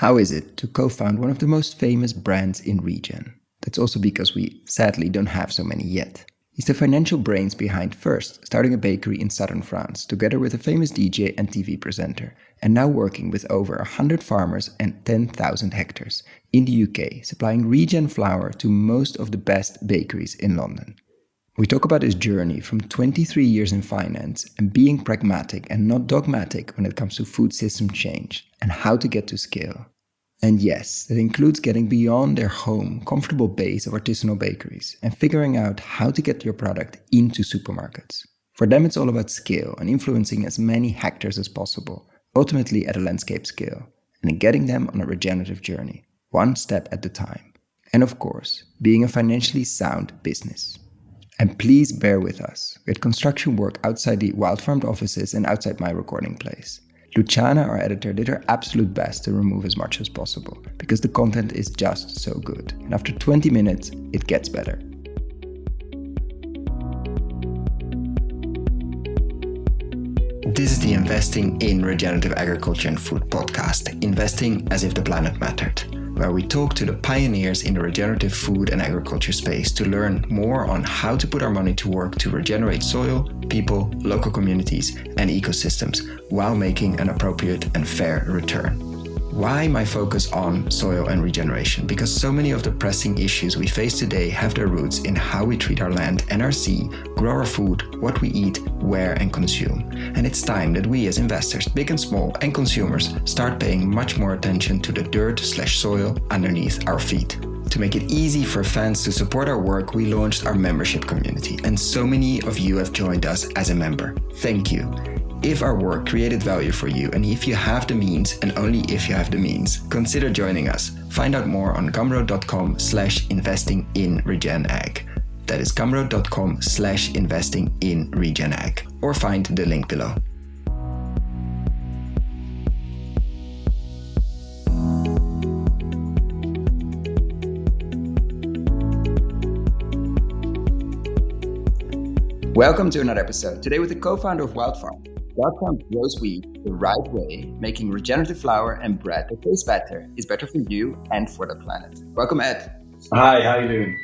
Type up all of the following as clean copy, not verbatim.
How is it to co-found one of the most famous brands in Regen? That's also because we sadly don't have so many yet. He's the financial brains behind first starting a bakery in southern France, together with a famous DJ and TV presenter, and now working with over 100 farmers and 10,000 hectares in the UK, supplying Regen flour to most of the best bakeries in London. We talk about his journey from 23 years in finance and being pragmatic and not dogmatic when it comes to food system change, and how to get to scale. And yes, that includes getting beyond their home, comfortable base of artisanal bakeries and figuring out how to get your product into supermarkets. For them, it's all about scale and influencing as many hectares as possible, ultimately at a landscape scale, and in getting them on a regenerative journey, one step at a time. And of course, being a financially sound business. And please bear with us. We had construction work outside the WildFarmed offices and outside my recording place. Luciana, our editor, did her absolute best to remove as much as possible, because the content is just so good. And after 20 minutes, it gets better. This is the Investing in Regenerative Agriculture and Food podcast, investing as if the planet mattered, where we talk to the pioneers in the regenerative food and agriculture space to learn more on how to put our money to work to regenerate soil, people, local communities, and ecosystems while making an appropriate and fair return. Why my focus on soil and regeneration? Because so many of the pressing issues we face today have their roots in how we treat our land and our sea, grow our food, what we eat, where and consume. And it's time that we as investors, big and small, and consumers start paying much more attention to the dirt/soil underneath our feet. To make it easy for fans to support our work, we launched our membership community, and so many of you have joined us as a member. Thank you. If our work created value for you, and if you have the means, and only if you have the means, consider joining us. Find out more on gumroad.com/investing-in-regen-ag. That is gumroad.com/investing-in-regen-ag, or find the link below. Welcome to another episode. Today with the co-founder of WildFarmed. WildFarmed grows wheat the right way, making regenerative flour and bread that tastes better, is better for you and for the planet. Welcome, Ed. Hi, how are you doing?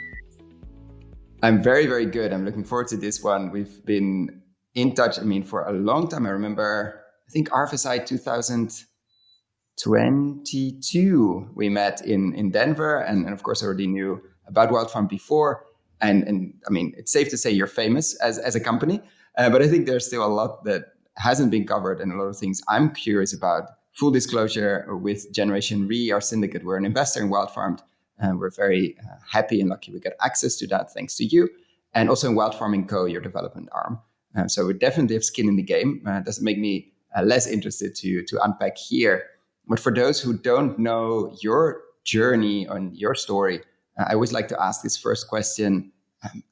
I'm very, very good. I'm looking forward to this one. We've been in touch, for a long time. I remember, I think RFSI 2022, we met in Denver, and of course I already knew about WildFarmed before. And it's safe to say you're famous as a company, but I think there's still a lot that hasn't been covered and a lot of things I'm curious about. Full disclosure, with Generation Re, our syndicate, we're an investor in WildFarmed, and we're very happy and lucky we got access to that thanks to you. And also in WildFarming Co., your development arm. So we definitely have skin in the game. It doesn't make me less interested to unpack here. But for those who don't know your journey and your story, I always like to ask this first question.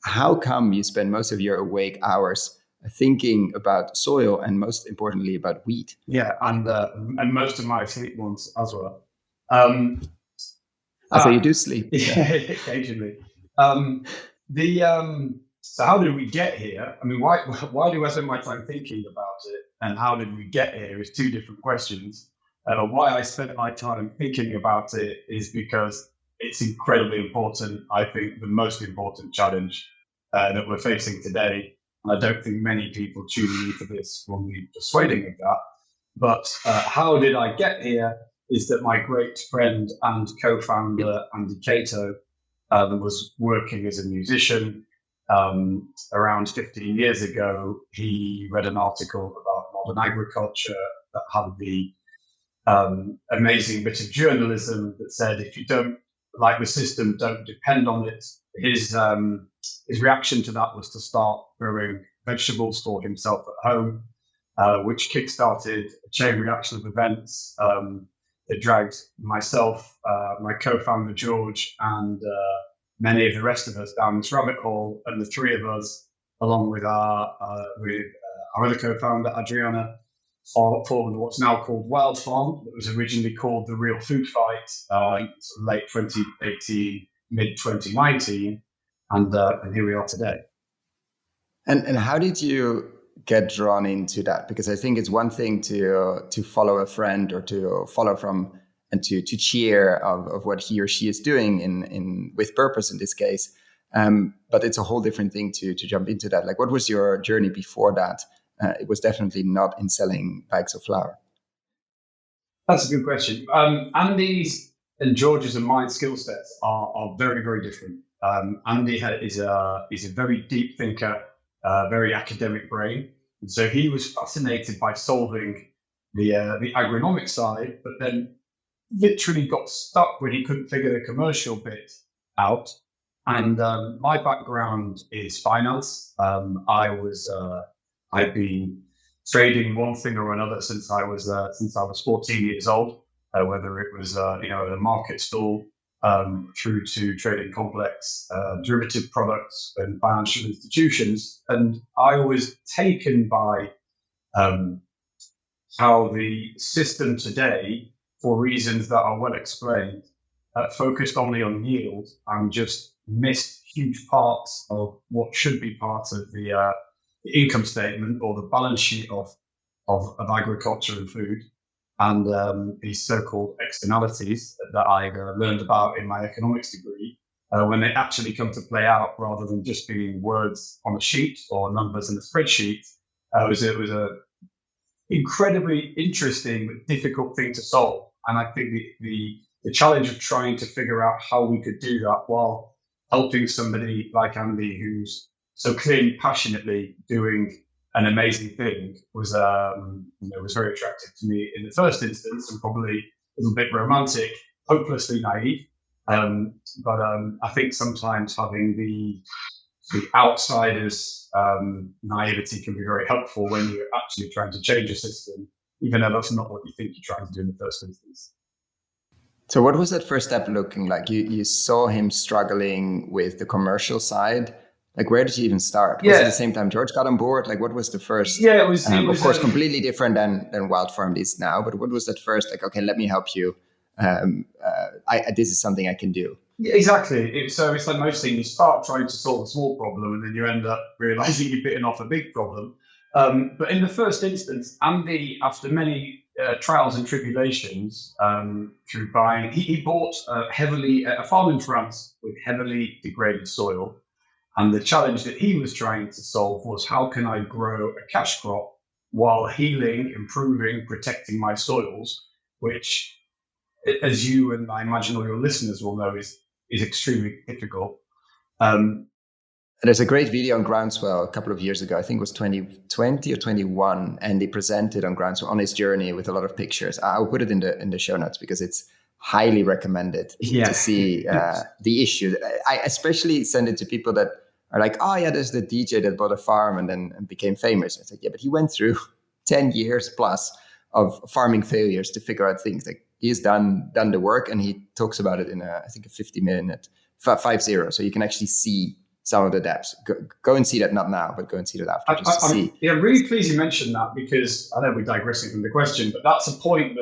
How come you spend most of your awake hours thinking about soil and most importantly about wheat? Yeah, and most of my sleep ones as well. So you do sleep? Yeah, occasionally. So how did we get here? Why do I spend my time thinking about it, and how did we get here is two different questions. Why I spent my time thinking about it is because it's incredibly important. I think the most important challenge that we're facing today. And I don't think many people tuning into this will be persuading of that. But how did I get here is that my great friend and co-founder, Andy Cato, was working as a musician. Around 15 years ago, he read an article about modern agriculture that had the amazing bit of journalism that said, if you don't like the system, don't depend on it. His reaction to that was to start growing vegetables for himself at home, which kickstarted a chain reaction of events that dragged myself, my co-founder George, and many of the rest of us down this rabbit hole. And the three of us, along with our other co-founder Adriana, formed what's now called WildFarmed. It was originally called The Real Food Fight, late 2018, mid 2019, and here we are today. And how did you get drawn into that? Because I think it's one thing to follow a friend or to follow from and to cheer of what he or she is doing in with purpose in this case. But it's a whole different thing to jump into that. Like, what was your journey before that? It was definitely not in selling bags of flour. That's a good question. Andy's and George's and mine skill sets are very, very different. Andy is a very deep thinker, very academic brain. And so he was fascinated by solving the agronomic side, but then literally got stuck when he couldn't figure the commercial bit out. And my background is finance. I've been trading one thing or another since I was 14 years old. Whether it was a market stall through to trading complex derivative products and financial institutions, and I was taken by how the system today, for reasons that are well explained, focused only on yield and just missed huge parts of what should be part of the income statement or the balance sheet of agriculture and food, and these so-called externalities that I learned about in my economics degree, when they actually come to play out rather than just being words on a sheet or numbers in a spreadsheet. It was a incredibly interesting but difficult thing to solve. And I think the challenge of trying to figure out how we could do that while helping somebody like Andy, who's so clearly passionately doing an amazing thing, was very attractive to me in the first instance, and probably a little bit romantic, hopelessly naive. But I think sometimes having the outsider's naivety can be very helpful when you're actually trying to change a system, even though that's not what you think you're trying to do in the first instance. So what was that first step looking like? You saw him struggling with the commercial side. Like, where did he even start? Was it the same time George got on board? Like, what was the first? Yeah, it was of course, completely different than WildFarmed is now. But what was that first? Like, okay, let me help you. This is something I can do. Yeah, exactly. So it's like most things, you start trying to solve a small problem and then you end up realizing you're bitten off a big problem. But in the first instance, Andy, after many trials and tribulations, through buying, he bought a farm in France with heavily degraded soil. And the challenge that he was trying to solve was, how can I grow a cash crop while healing, improving, protecting my soils, which, as you and I imagine all your listeners will know, is extremely difficult. There's a great video on Groundswell a couple of years ago. I think it was 2020 or 21, and they presented on Groundswell on his journey with a lot of pictures. I'll put it in the show notes because it's highly recommended to see the issue. I especially send it to people that are like, oh yeah, there's the DJ that bought a farm and became famous. It's like, yeah, but he went through 10 years plus of farming failures to figure out things. Like, he's done the work, and he talks about it in a 50-minute 50. So you can actually see some of the depths. Go and see that, not now, but go and see that after, just to see. Yeah, really pleased you mentioned that, because I know we're digressing from the question, but that's a point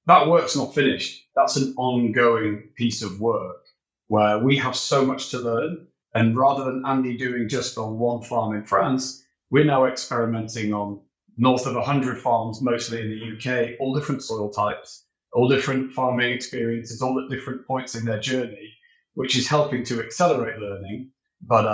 that work's not finished. That's an ongoing piece of work where we have so much to learn. And rather than Andy doing just on one farm in France, we're now experimenting on north of 100 farms, mostly in the UK, all different soil types, all different farming experiences, all at different points in their journey, which is helping to accelerate learning. But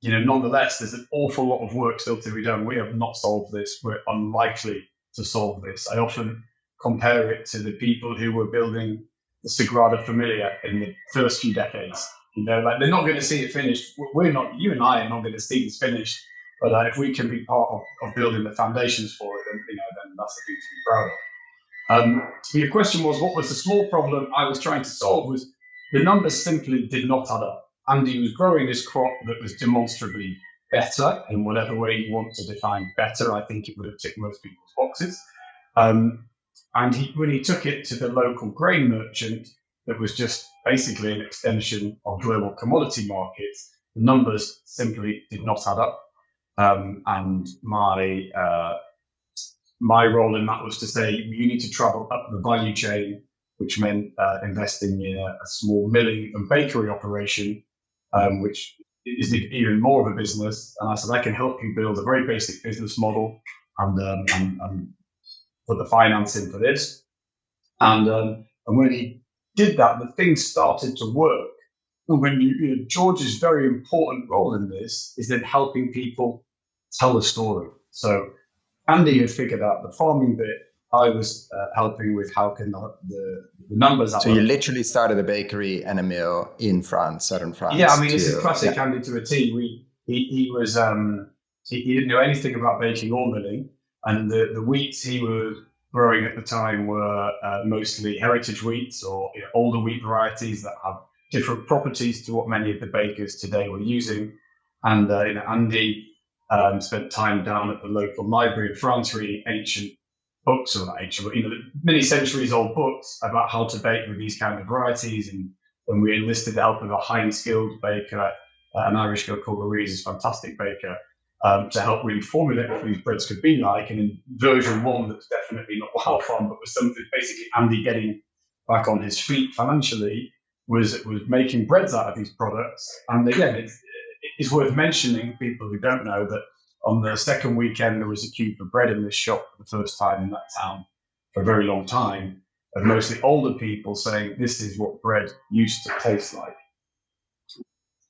nonetheless, there's an awful lot of work still to be done. We have not solved this. We're unlikely to solve this. I often compare it to the people who were building the Sagrada Familia in the first few decades. Like, they're not going to see it finished. We're not. You and I are not going to see this finished. But if we can be part of building the foundations for it, then that's the thing to be proud of. So your question was, what was the small problem I was trying to solve? Was the numbers simply did not add up. Andy was growing this crop that was demonstrably better in whatever way you want to define better. I think it would have ticked most people's boxes. And when he took it to the local grain merchant, that was just basically an extension of global commodity markets, the numbers simply did not add up. And my role in that was to say, you need to travel up the value chain, which meant investing in a small milling and bakery operation, which is even more of a business. And I said, I can help you build a very basic business model and put the finance in for this. And And when he did that, the thing started to work. And when George's very important role in this is then helping people tell the story. So Andy had figured out the farming bit. I was helping with how can the numbers. So you literally started a bakery and a mill in France, southern France. Yeah, I mean, this is classic Andy to a T. He was he didn't know anything about baking or milling, and the wheats he was growing at the time were mostly heritage wheats or older wheat varieties that have different properties to what many of the bakers today were using. And Andy spent time down at the local library in France reading ancient books, or not ancient, but many centuries old books about how to bake with these kind of varieties. And when we enlisted the help of a highly skilled baker, an Irish girl called Louise, a fantastic baker, to help really formulate what these breads could be like. And in version 1, that's definitely not WildFarmed, but was something basically Andy getting back on his feet financially, was making breads out of these products. And again, it's worth mentioning, people who don't know, that on the second weekend, there was a queue for bread in this shop for the first time in that town for a very long time, of mostly older people saying, this is what bread used to taste like.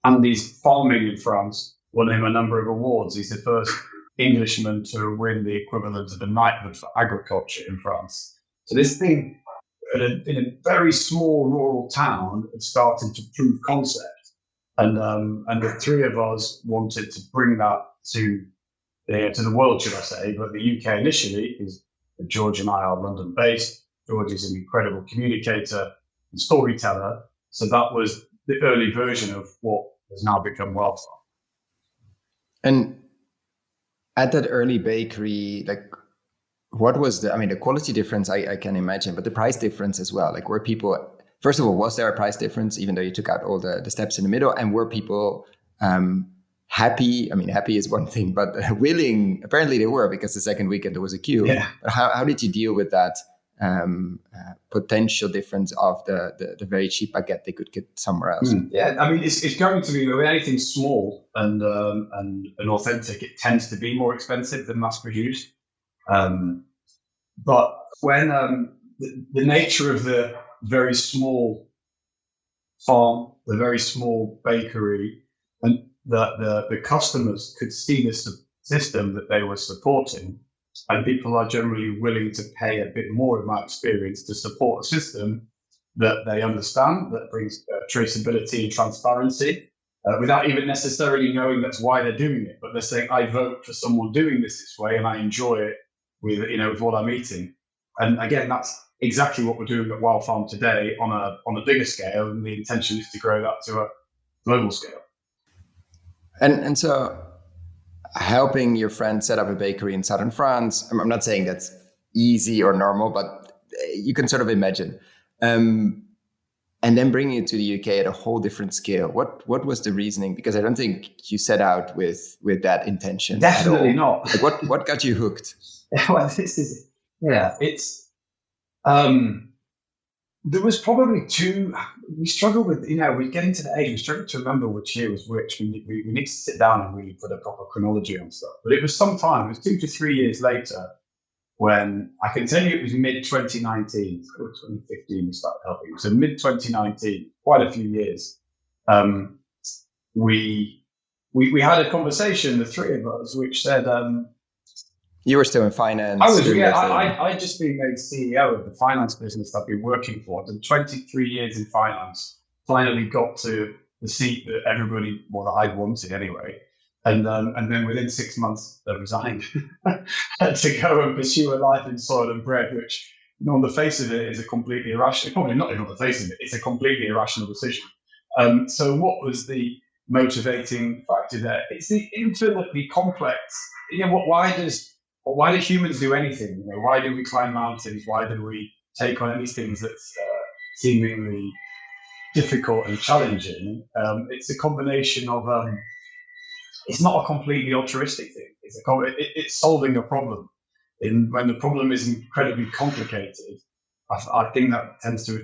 Andy's farming in France won him a number of awards. He's the first Englishman to win the equivalent of a knighthood for agriculture in France. So this thing, in a very small rural town, had started to prove concept. And the three of us wanted to bring that to the world, should I say, but the UK initially, because George and I are London-based. George is an incredible communicator and storyteller. So that was the early version of what has now become WildFarmed. And at that early bakery, like, what was the quality difference, I can imagine, but the price difference as well? Like, were people, first of all, was there a price difference, even though you took out all the steps in the middle? And were people happy? I mean, happy is one thing, but willing? Apparently they were, because the second weekend there was a queue. Yeah. But how did you deal with that potential difference of the very cheap baguette they could get somewhere else? Yeah, I mean, it's going to be, with anything small and authentic, it tends to be more expensive than mass produced. But when the nature of the very small farm, the very small bakery, and the customers could see this system that they were supporting, and people are generally willing to pay a bit more, in my experience, to support a system that they understand, that brings traceability and transparency, without even necessarily knowing that's why they're doing it. But they're saying, I vote for someone doing this way, and I enjoy it with what I'm eating. And again, that's exactly what we're doing at WildFarmed today on a bigger scale, and the intention is to grow that to a global scale. And so, helping your friend set up a bakery in southern France, I'm not saying that's easy or normal, but you can sort of imagine. And then bringing it to the UK at a whole different scale. What was the reasoning? Because I don't think you set out with that intention. Definitely not. Like, what got you hooked? Well, it's there was probably two. We struggled with, we get into the age, we struggled to remember which year was which. We need to sit down and really put a proper chronology on stuff. But it was some time, it was 2 to 3 years later, when I can tell you it was mid 2019, 2015 we started helping. So mid 2019, quite a few years. We had a conversation, the three of us, which said, you were still in finance. I'd just been made CEO of the finance business I've been working for. I've done 23 years in finance. Finally got to the seat that everybody, that I'd wanted anyway. And then within 6 months, I resigned to go and pursue a life in soil and bread, which on the face of it is a completely irrational, probably not even on the face of it, it's a completely irrational decision. So what was the motivating factor there? It's the infinitely complex. Why do humans do anything? Why do we climb mountains? Why do we take on these things that's seemingly difficult and challenging? It's a combination of, it's not a completely altruistic thing. It's solving a problem. When the problem is incredibly complicated, I think that tends to be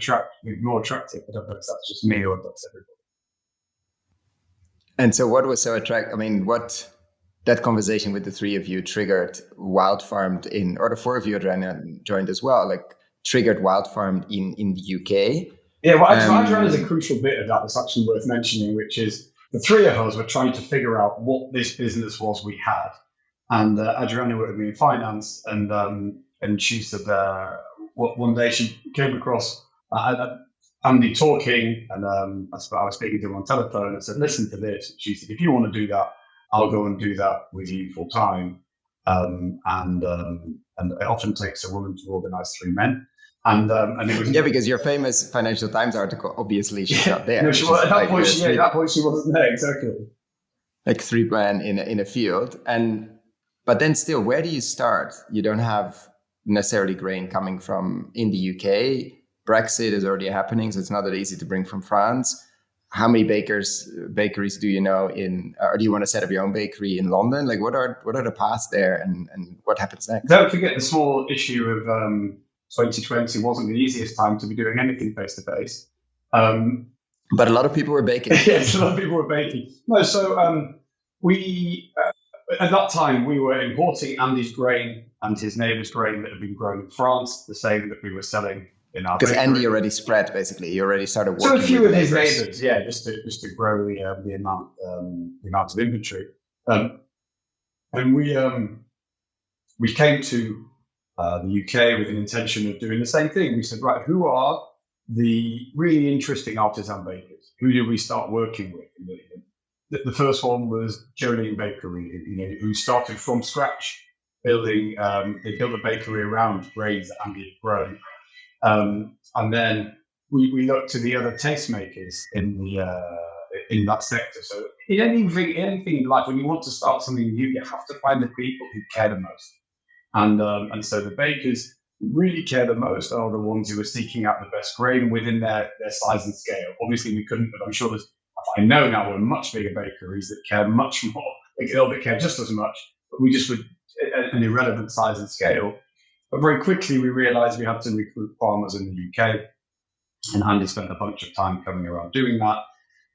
more attractive. I don't know if that's just me or if that's everybody. And so what was so attractive? I mean, what that conversation with the three of you triggered WildFarmed or the four of you joined as well. Like, triggered WildFarmed in the UK. Yeah, well, artisanal is a crucial bit of that that's actually worth mentioning, which is the three of us were trying to figure out what this business was we had. And Adriana would have been in finance, and she said one day she came across Andy talking, and I was speaking to him on telephone. And said, "Listen to this." She said, "If you want to do that, I'll go and do that with you full time." And it often takes a woman to organise three men. And it was because your famous Financial Times article, obviously, she's not there. No, at that point, she wasn't there, exactly. Like three men in a field, but then still, where do you start? You don't have necessarily grain coming from in the UK. Brexit is already happening, so it's not that easy to bring from France. How many bakeries do you know or do you want to set up your own bakery in London? Like, what are the paths there, and what happens next? Don't forget the small issue of 2020 wasn't the easiest time to be doing anything face to face. But a lot of people were baking. Yes, a lot of people were baking. No, so we at that time we were importing Andy's grain and his neighbour's grain that had been grown in France, the same that we were selling in our. Because Andy already spread, basically. He already started working. So a few of his neighbours, yeah, just to grow the amount of inventory. And we came to the UK with an intention of doing the same thing. We said, right, who are the really interesting artisan bakers? Who did we start working with? The first one was Jolene Bakery, who started from scratch, building. They built a bakery around grains that Andy had grown, and then we looked to the other tastemakers in that sector. So in anything in life, when you want to start something new, you have to find the people who care the most. And so the bakers who really care the most are the ones who are seeking out the best grain within their size and scale. Obviously, we couldn't, but I'm sure I know now we're much bigger bakeries that care much more. They care just as much, but we just would at an irrelevant size and scale. But very quickly we realised we had to recruit farmers in the UK, and Andy spent a bunch of time coming around doing that.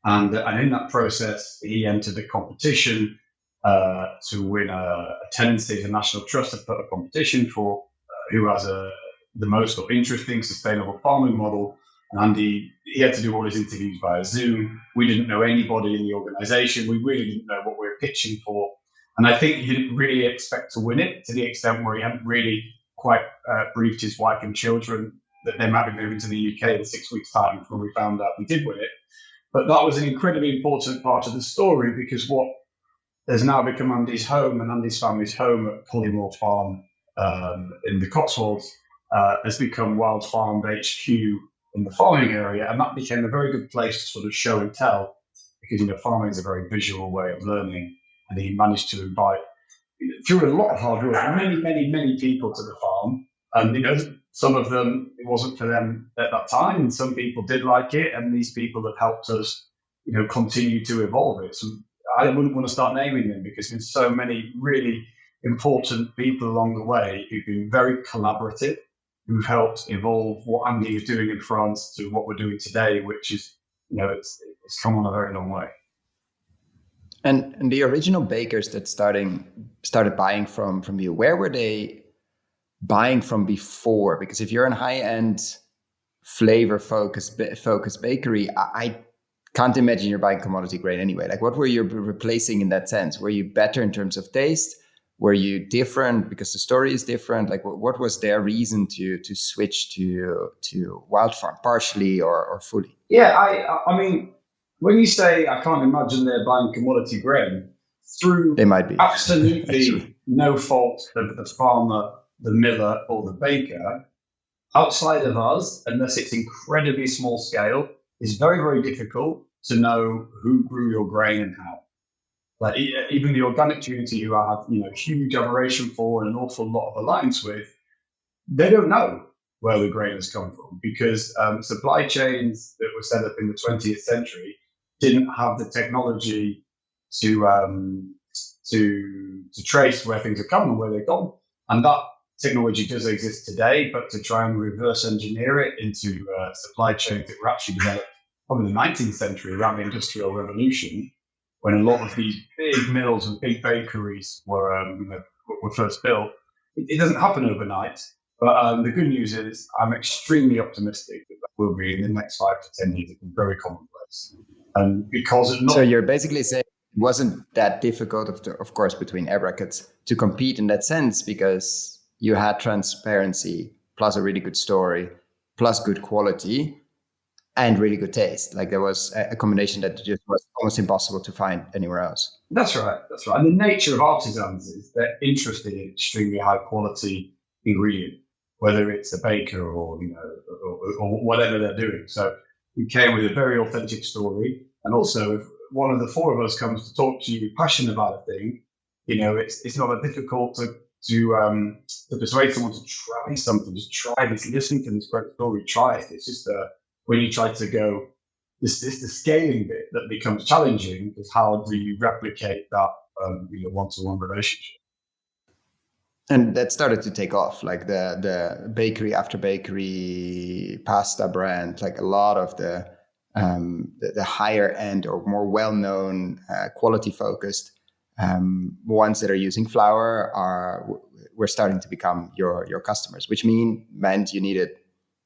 And in that process, he entered a competition to win a tenancy to National Trust to put a competition for who has the most interesting sustainable farming model. And he had to do all his interviews via Zoom. We didn't know anybody in the organisation. We really didn't know what we were pitching for. And I think he didn't really expect to win it, to the extent where he hadn't really quite briefed his wife and children that they might be moving to the UK in 6 weeks' time before we found out we did win it. But that was an incredibly important part of the story, because what has now become Andy's home and Andy's family's home at Polymore Farm in the Cotswolds has become WildFarmed HQ in the farming area, and that became a very good place to sort of show and tell, because farming is a very visual way of learning, and he managed to invite, through a lot of hard work, many people to the farm, and some of them it wasn't for them at that time, and some people did like it, and these people have helped us continue to evolve it. So I wouldn't want to start naming them, because there's so many really important people along the way who've been very collaborative, who've helped evolve what Andy is doing in France to what we're doing today, which is, it's come on a very long way. And the original bakers that started buying from you, where were they buying from before? Because if you're a high-end flavor-focused bakery, I can't imagine you're buying commodity grain anyway. Like, what were you replacing in that sense? Were you better in terms of taste? Were you different because the story is different? Like, what was their reason to switch to WildFarmed, partially or fully? Yeah, I mean, when you say I can't imagine they're buying commodity grain, they might be absolutely no fault of the farmer, the miller, or the baker. Outside of us, unless it's incredibly small scale, it's very, very difficult to know who grew your grain and how. Like, even the organic community, who I have huge admiration for and an awful lot of alliance with, they don't know where the grain has come from, because supply chains that were set up in the 20th century didn't have the technology to trace where things have come and where they've gone. And that technology does exist today, but to try and reverse engineer it into supply chains that were actually developed probably in the 19th century around the Industrial Revolution, when a lot of these big mills and big bakeries were first built, it doesn't happen overnight. But the good news is I'm extremely optimistic that will be in the next 5 to 10 years, it will be very commonplace. And because so you're basically saying it wasn't that difficult, of course, between air brackets, to compete in that sense, because you had transparency plus a really good story plus good quality and really good taste. Like there was a combination that just was almost impossible to find anywhere else. That's right. That's right. And the nature of artisans is they're interested in extremely high quality ingredient, whether it's a baker or or whatever they're doing. So we came with a very authentic story, and also if one of the four of us comes to talk to you passionate about a thing, it's not that difficult to persuade someone to try something. Just try this. Listen to this great story. Try it. It's just when you try to go. This is the scaling bit that becomes challenging. Is how do you replicate that one-to-one relationship? And that started to take off, like the bakery after bakery pasta brand, like a lot of the higher end or more well-known quality focused ones that are using flour were starting to become your customers, which meant you needed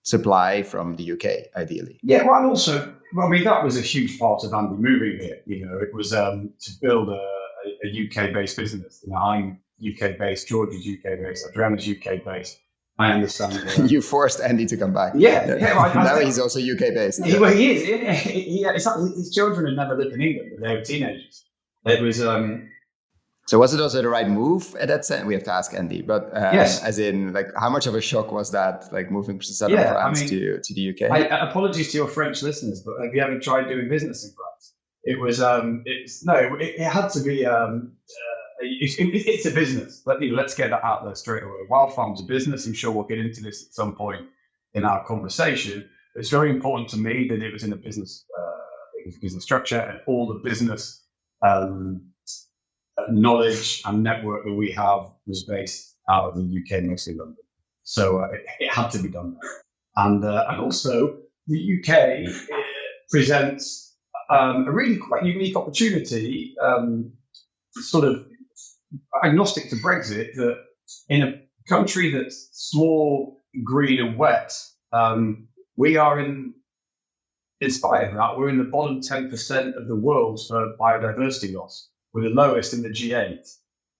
supply from the UK, ideally. Yeah, well, and also, that was a huge part of Andy moving here. It was to build a UK-based business. I'm UK-based, George is UK-based, Adriana's UK-based. I understand. You forced Andy to come back. Yeah. Now he's also UK-based. He is. His children had never lived in England, but they were teenagers. It was... So was it also the right move at that time? We have to ask Andy, but yes. As in, like, how much of a shock was that, like moving from southern France to the UK? Apologies to your French listeners, but have you ever tried doing business in France? It was it had to be it's a business. Let's get that out there straight away. WildFarm's a business. I'm sure we'll get into this at some point in our conversation. It's very important to me that it was in a business structure, and all the business knowledge and network that we have was based out of the UK, mostly London. So it had to be done there. And also the UK presents a really quite unique opportunity, sort of agnostic to Brexit, that in a country that's small, green and wet, we are in spite of that, we're in the bottom 10% of the world for biodiversity loss. We're the lowest in the G8.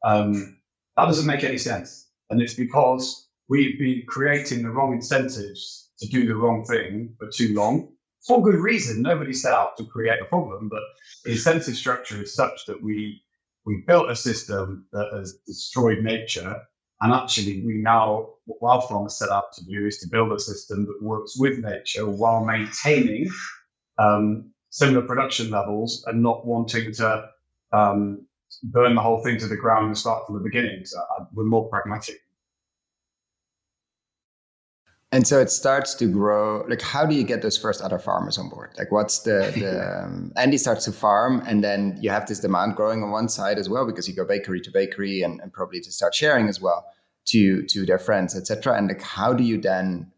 That doesn't make any sense. And it's because we've been creating the wrong incentives to do the wrong thing for too long. For good reason. Nobody set out to create a problem, but the incentive structure is such that we built a system that has destroyed nature. And actually, what WildFarm has set out to do is to build a system that works with nature while maintaining similar production levels and not wanting to burn the whole thing to the ground and start from the beginning. So we're more pragmatic. And so it starts to grow. Like, how do you get those first other farmers on board? Like, what's the Andy starts to farm, and then you have this demand growing on one side as well, because you go bakery to bakery and probably to start sharing as well to their friends, etc. And like, how do you then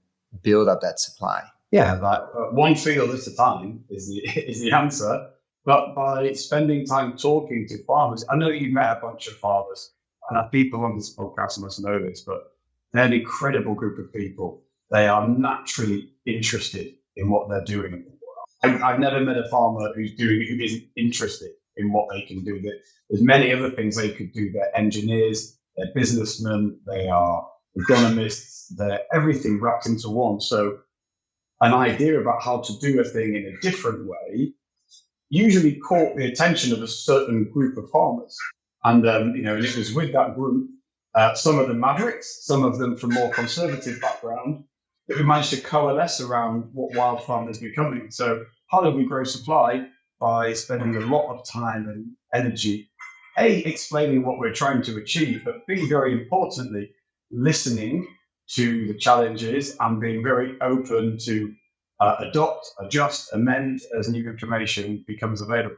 build up that supply? Yeah, one field at a time is the answer. But by spending time talking to farmers, I know you've met a bunch of farmers, and people on this podcast must know this, but they're an incredible group of people. They are naturally interested in what they're doing. I've never met a farmer who isn't interested in what they can do. There's many other things they could do. They're engineers, they're businessmen, they are agronomists, they're everything wrapped into one. So an idea about how to do a thing in a different way usually caught the attention of a certain group of farmers. And, and it was with that group, some of them mavericks, some of them from more conservative background, that we managed to coalesce around what WildFarmed is becoming. So how do we grow supply? By spending a lot of time and energy, explaining what we're trying to achieve, but B, very importantly, listening to the challenges and being very open to adopt, adjust, amend as new information becomes available.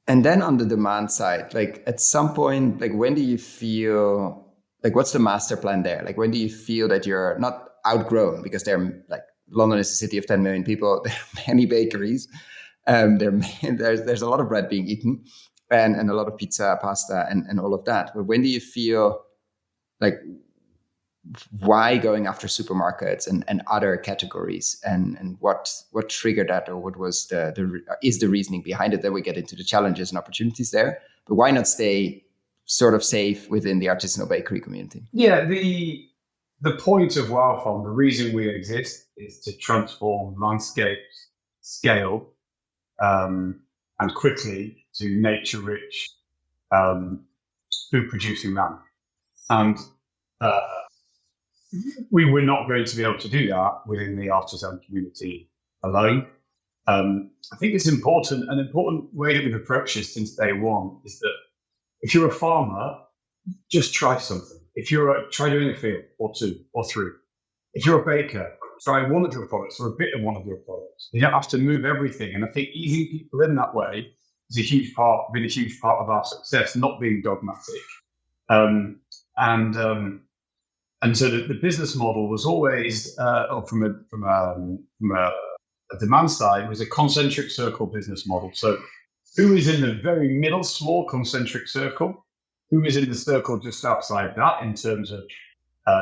And then on the demand side, like at some point, like when do you feel, like what's the master plan there? Like when do you feel that you're not outgrown? Because London is a city of 10 million people. There are many bakeries. There's a lot of bread being eaten and a lot of pizza, pasta, and all of that. But when do you feel like, why going after supermarkets and other categories, and what triggered that, or what was the reasoning behind it? Then we get into the challenges and opportunities there. But why not stay sort of safe within the artisanal bakery community? Yeah, the point of WildFarmed, the reason we exist, is to transform landscapes, scale, and quickly to nature-rich, food-producing land. And we were not going to be able to do that within the artisan community alone. I think it's important. An important way that we've approached this since day one is that if you're a farmer, just try something. If try doing a field or two or three. If you're a baker, try one of your products or a bit of one of your products. You don't have to move everything. And I think easing people in that way is been a huge part of our success, not being dogmatic. And so the business model was always, from a demand side, was a concentric circle business model. So who is in the very middle, small concentric circle? Who is in the circle just outside that in terms of,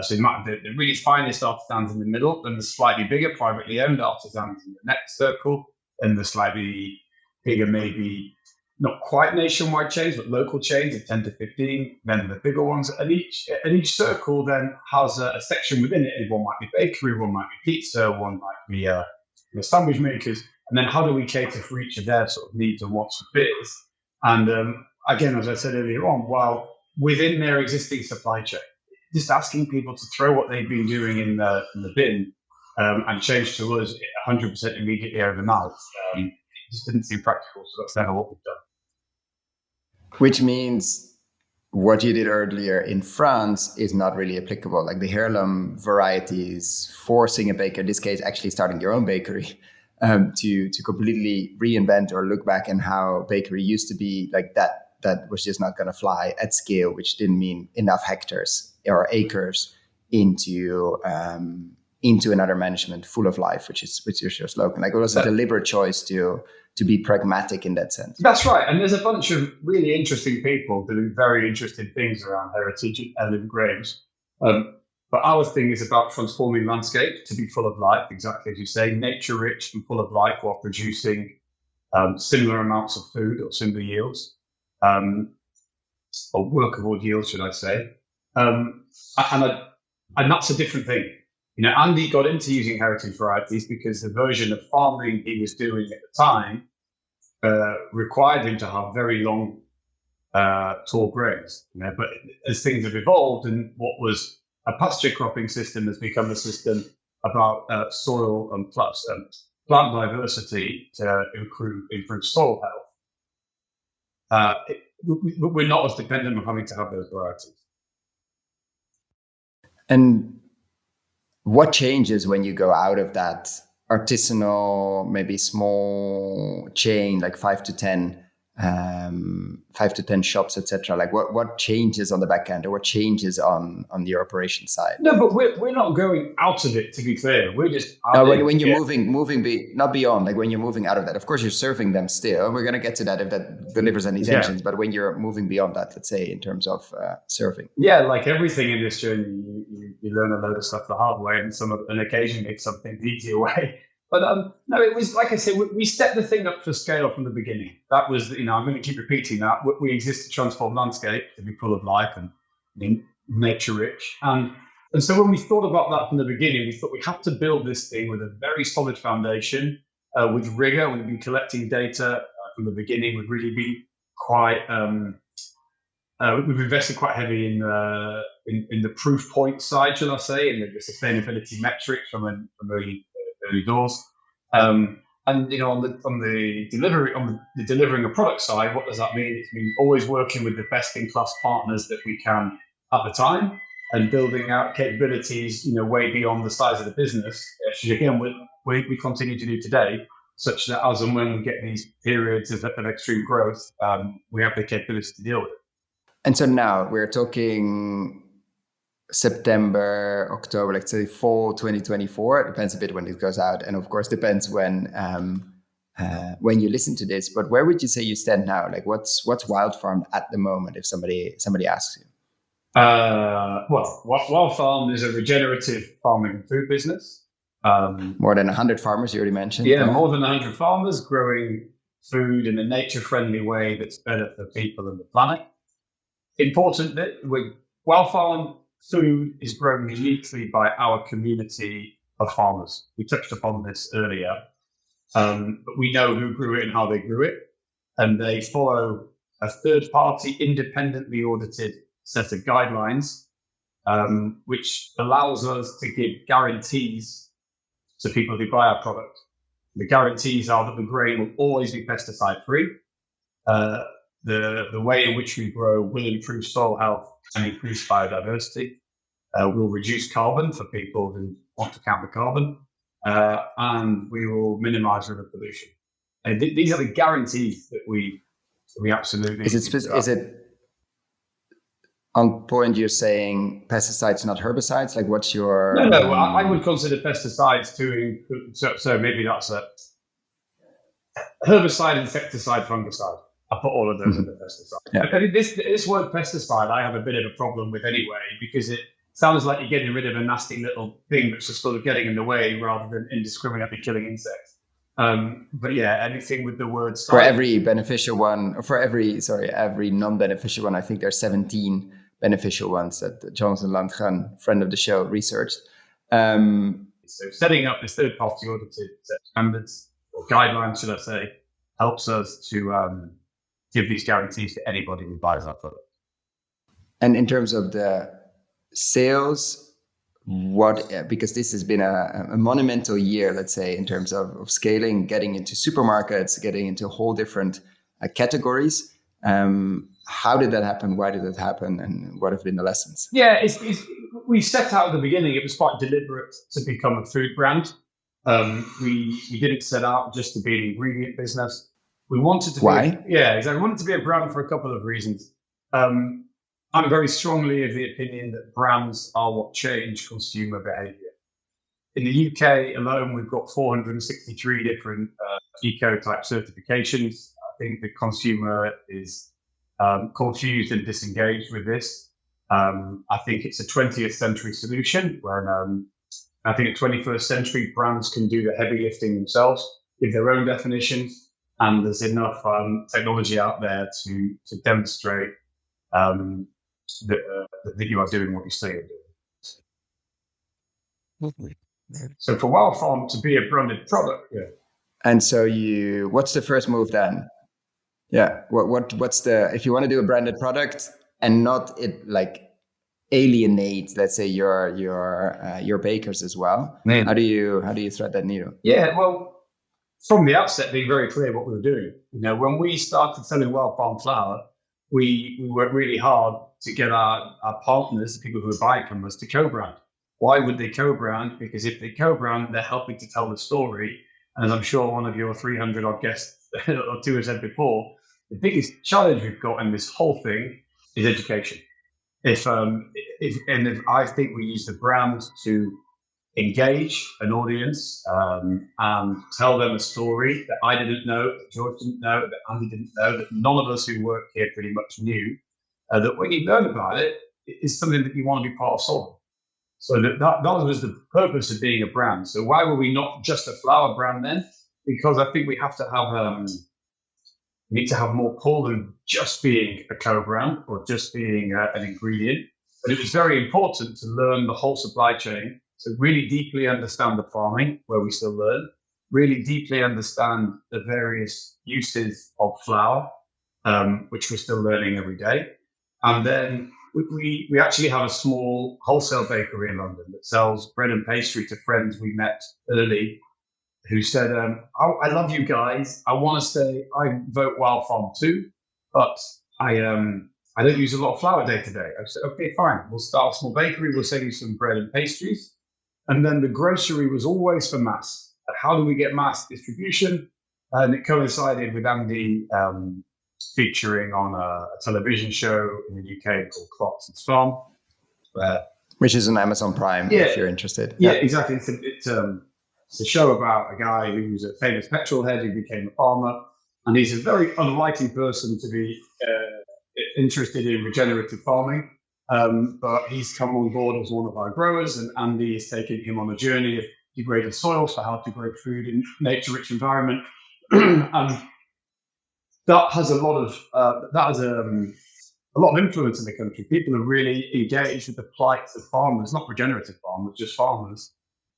so you might have the really finest artisans in the middle, and the slightly bigger privately owned artisans in the next circle, and the slightly bigger, maybe not quite nationwide chains, but local chains of 10 to 15, then the bigger ones. And each circle then has a section within it. One might be bakery, one might be pizza, one might be sandwich makers. And then how do we cater for each of their sort of needs and wants and fears? And again, as I said earlier on, while within their existing supply chain, just asking people to throw what they've been doing in the bin and change to us 100% immediately overnight, it just didn't seem practical. So that's never what we've done. Which means what you did earlier in France is not really applicable. Like the heirloom varieties, forcing a baker, in this case, actually starting your own bakery, to completely reinvent or look back in how bakery used to be, like that was just not going to fly at scale, which didn't mean enough hectares or acres into another management full of life, which is your slogan. Like it was a deliberate choice to be pragmatic in that sense. That's right. And there's a bunch of really interesting people doing very interesting things around heritage and heirloom grains. But our thing is about transforming landscape to be full of life, exactly as you say, nature rich and full of life, while producing similar amounts of food or similar yields, or workable yields, should I say. And that's a different thing. Andy got into using heritage varieties because the version of farming he was doing at the time required him to have very long, tall grains. But as things have evolved, and what was a pasture cropping system has become a system about soil and plus plant diversity to improve soil health. We're not as dependent on having to have those varieties. And what changes when you go out of that artisanal, maybe small chain, like 5 to 10 shops, etc.? Like what changes on the back end, or what changes on your operation side? No, but we're not going out of it, to be clear. We're just when you're moving not beyond, like when you're moving out of that, of course you're serving them still. We're going to get to that if that delivers any tensions. But when you're moving beyond that, let's say in terms of serving. Yeah, like everything in this journey, you learn a load of stuff the hard way, and occasionally it's something the easier way. But no, it was, like I said, we set the thing up for scale from the beginning. That was, I'm going to keep repeating that. We exist to transform landscape, to be full of life and nature rich. And so when we thought about that from the beginning, we thought we have to build this thing with a very solid foundation, with rigor. We've been collecting data from the beginning. We've really been quite, we've invested quite heavy in the proof point side, shall I say, in the sustainability metrics from early doors. And on the delivering a product side, what does that mean? It means always working with the best in class partners that we can at the time, and building out capabilities, way beyond the size of the business, which again we continue to do today, such that as and when we get these periods of extreme growth, we have the capability to deal with it. And so now we're talking September, October, let's say fall 2024. It depends a bit when it goes out, and of course depends when you listen to this. But where would you say you stand now? Like what's WildFarmed at the moment, if somebody asks you? WildFarmed is a regenerative farming and food business. More than 100 farmers, you already mentioned. Yeah, more than 100 farmers growing food in a nature-friendly way that's better for people and the planet. Important that WildFarmed food is grown uniquely by our community of farmers. We touched upon this earlier, but we know who grew it and how they grew it, and they follow a third-party, independently audited set of guidelines, which allows us to give guarantees to people who buy our product. The guarantees are that the grain will always be pesticide-free. The way in which we grow will improve soil health and increase biodiversity. We'll reduce carbon for people who want to count the carbon, and we will minimize river pollution. And these are the guarantees that we absolutely. Is it on point? You're saying pesticides, not herbicides. Like, what's your? No. I would consider pesticides to. So maybe that's a herbicide, insecticide, fungicide. I put all of those under pesticide. Yeah. I mean, this word pesticide, I have a bit of a problem with anyway, because it sounds like you're getting rid of a nasty little thing that's just sort of getting in the way rather than indiscriminately killing insects. But yeah, anything with the word for every beneficial one, or for every non-beneficial one, I think there's 17 beneficial ones that Jonathan Landgren, friend of the show, researched. So setting up this third-party audited set of standards or guidelines, should I say, helps us to give these guarantees to anybody who buys our product. And in terms of the sales, because this has been a monumental year, let's say, in terms of scaling, getting into supermarkets, getting into whole different categories. How did that happen? Why did it happen? And what have been the lessons? Yeah, we set out at the beginning, it was quite deliberate to become a food brand. We didn't set out just to be an ingredient business. We wanted to Why? We wanted to be a brand for a couple of reasons. I'm very strongly of the opinion that brands are what change consumer behavior. In the UK alone, we've got 463 different eco-type certifications. I think the consumer is confused and disengaged with this. I think it's a 20th century solution where I think in 21st century brands can do the heavy lifting themselves, give their own definitions, and there's enough technology out there to demonstrate that you are doing what you say you're doing. So for WildFarmed to be a branded product, yeah. And so what's the first move then? Yeah, what's the, if you want to do a branded product and not it like alienate, let's say your bakers as well. How do you thread that needle? Yeah, well, from the outset, being very clear what we were doing. When we started selling WildFarmed flour, we worked really hard to get our partners, the people who were buying from us, to co-brand. Why would they co-brand? Because if they co-brand, they're helping to tell the story. And as I'm sure one of your 300 odd guests or two has said before, the biggest challenge we've got in this whole thing is education. If I think we use the brand to engage an audience and tell them a story that I didn't know, that George didn't know, that Andy didn't know, that none of us who work here pretty much knew, that when you learn about it, it's something that you want to be part of solving. So that was the purpose of being a brand. So why were we not just a flour brand then? Because I think we have to have we need to have more pull than just being a co-brand or just being an ingredient. But it was very important to learn the whole supply chain, to really deeply understand the farming, where we still learn, really deeply understand the various uses of flour, which we're still learning every day. And then we actually have a small wholesale bakery in London that sells bread and pastry to friends we met early, who said, I love you guys. I want to say I vote WildFarmed too, but I don't use a lot of flour day to day. I said, okay, fine. We'll start a small bakery. We'll sell you some bread and pastries. And then the grocery was always for mass. How do we get mass distribution? And it coincided with Andy featuring on a television show in the UK called Clarkson's Farm. Which is on Amazon Prime, if you're interested. Yeah, exactly. It's a show about a guy who's a famous petrol head who became a farmer. And he's a very unlikely person to be interested in regenerative farming. But he's come on board as one of our growers, and Andy is taking him on a journey of degraded soils for how to grow food in nature-rich environment. And that has a lot of a lot of influence in the country. People are really engaged with the plight of farmers, not regenerative farmers, just farmers.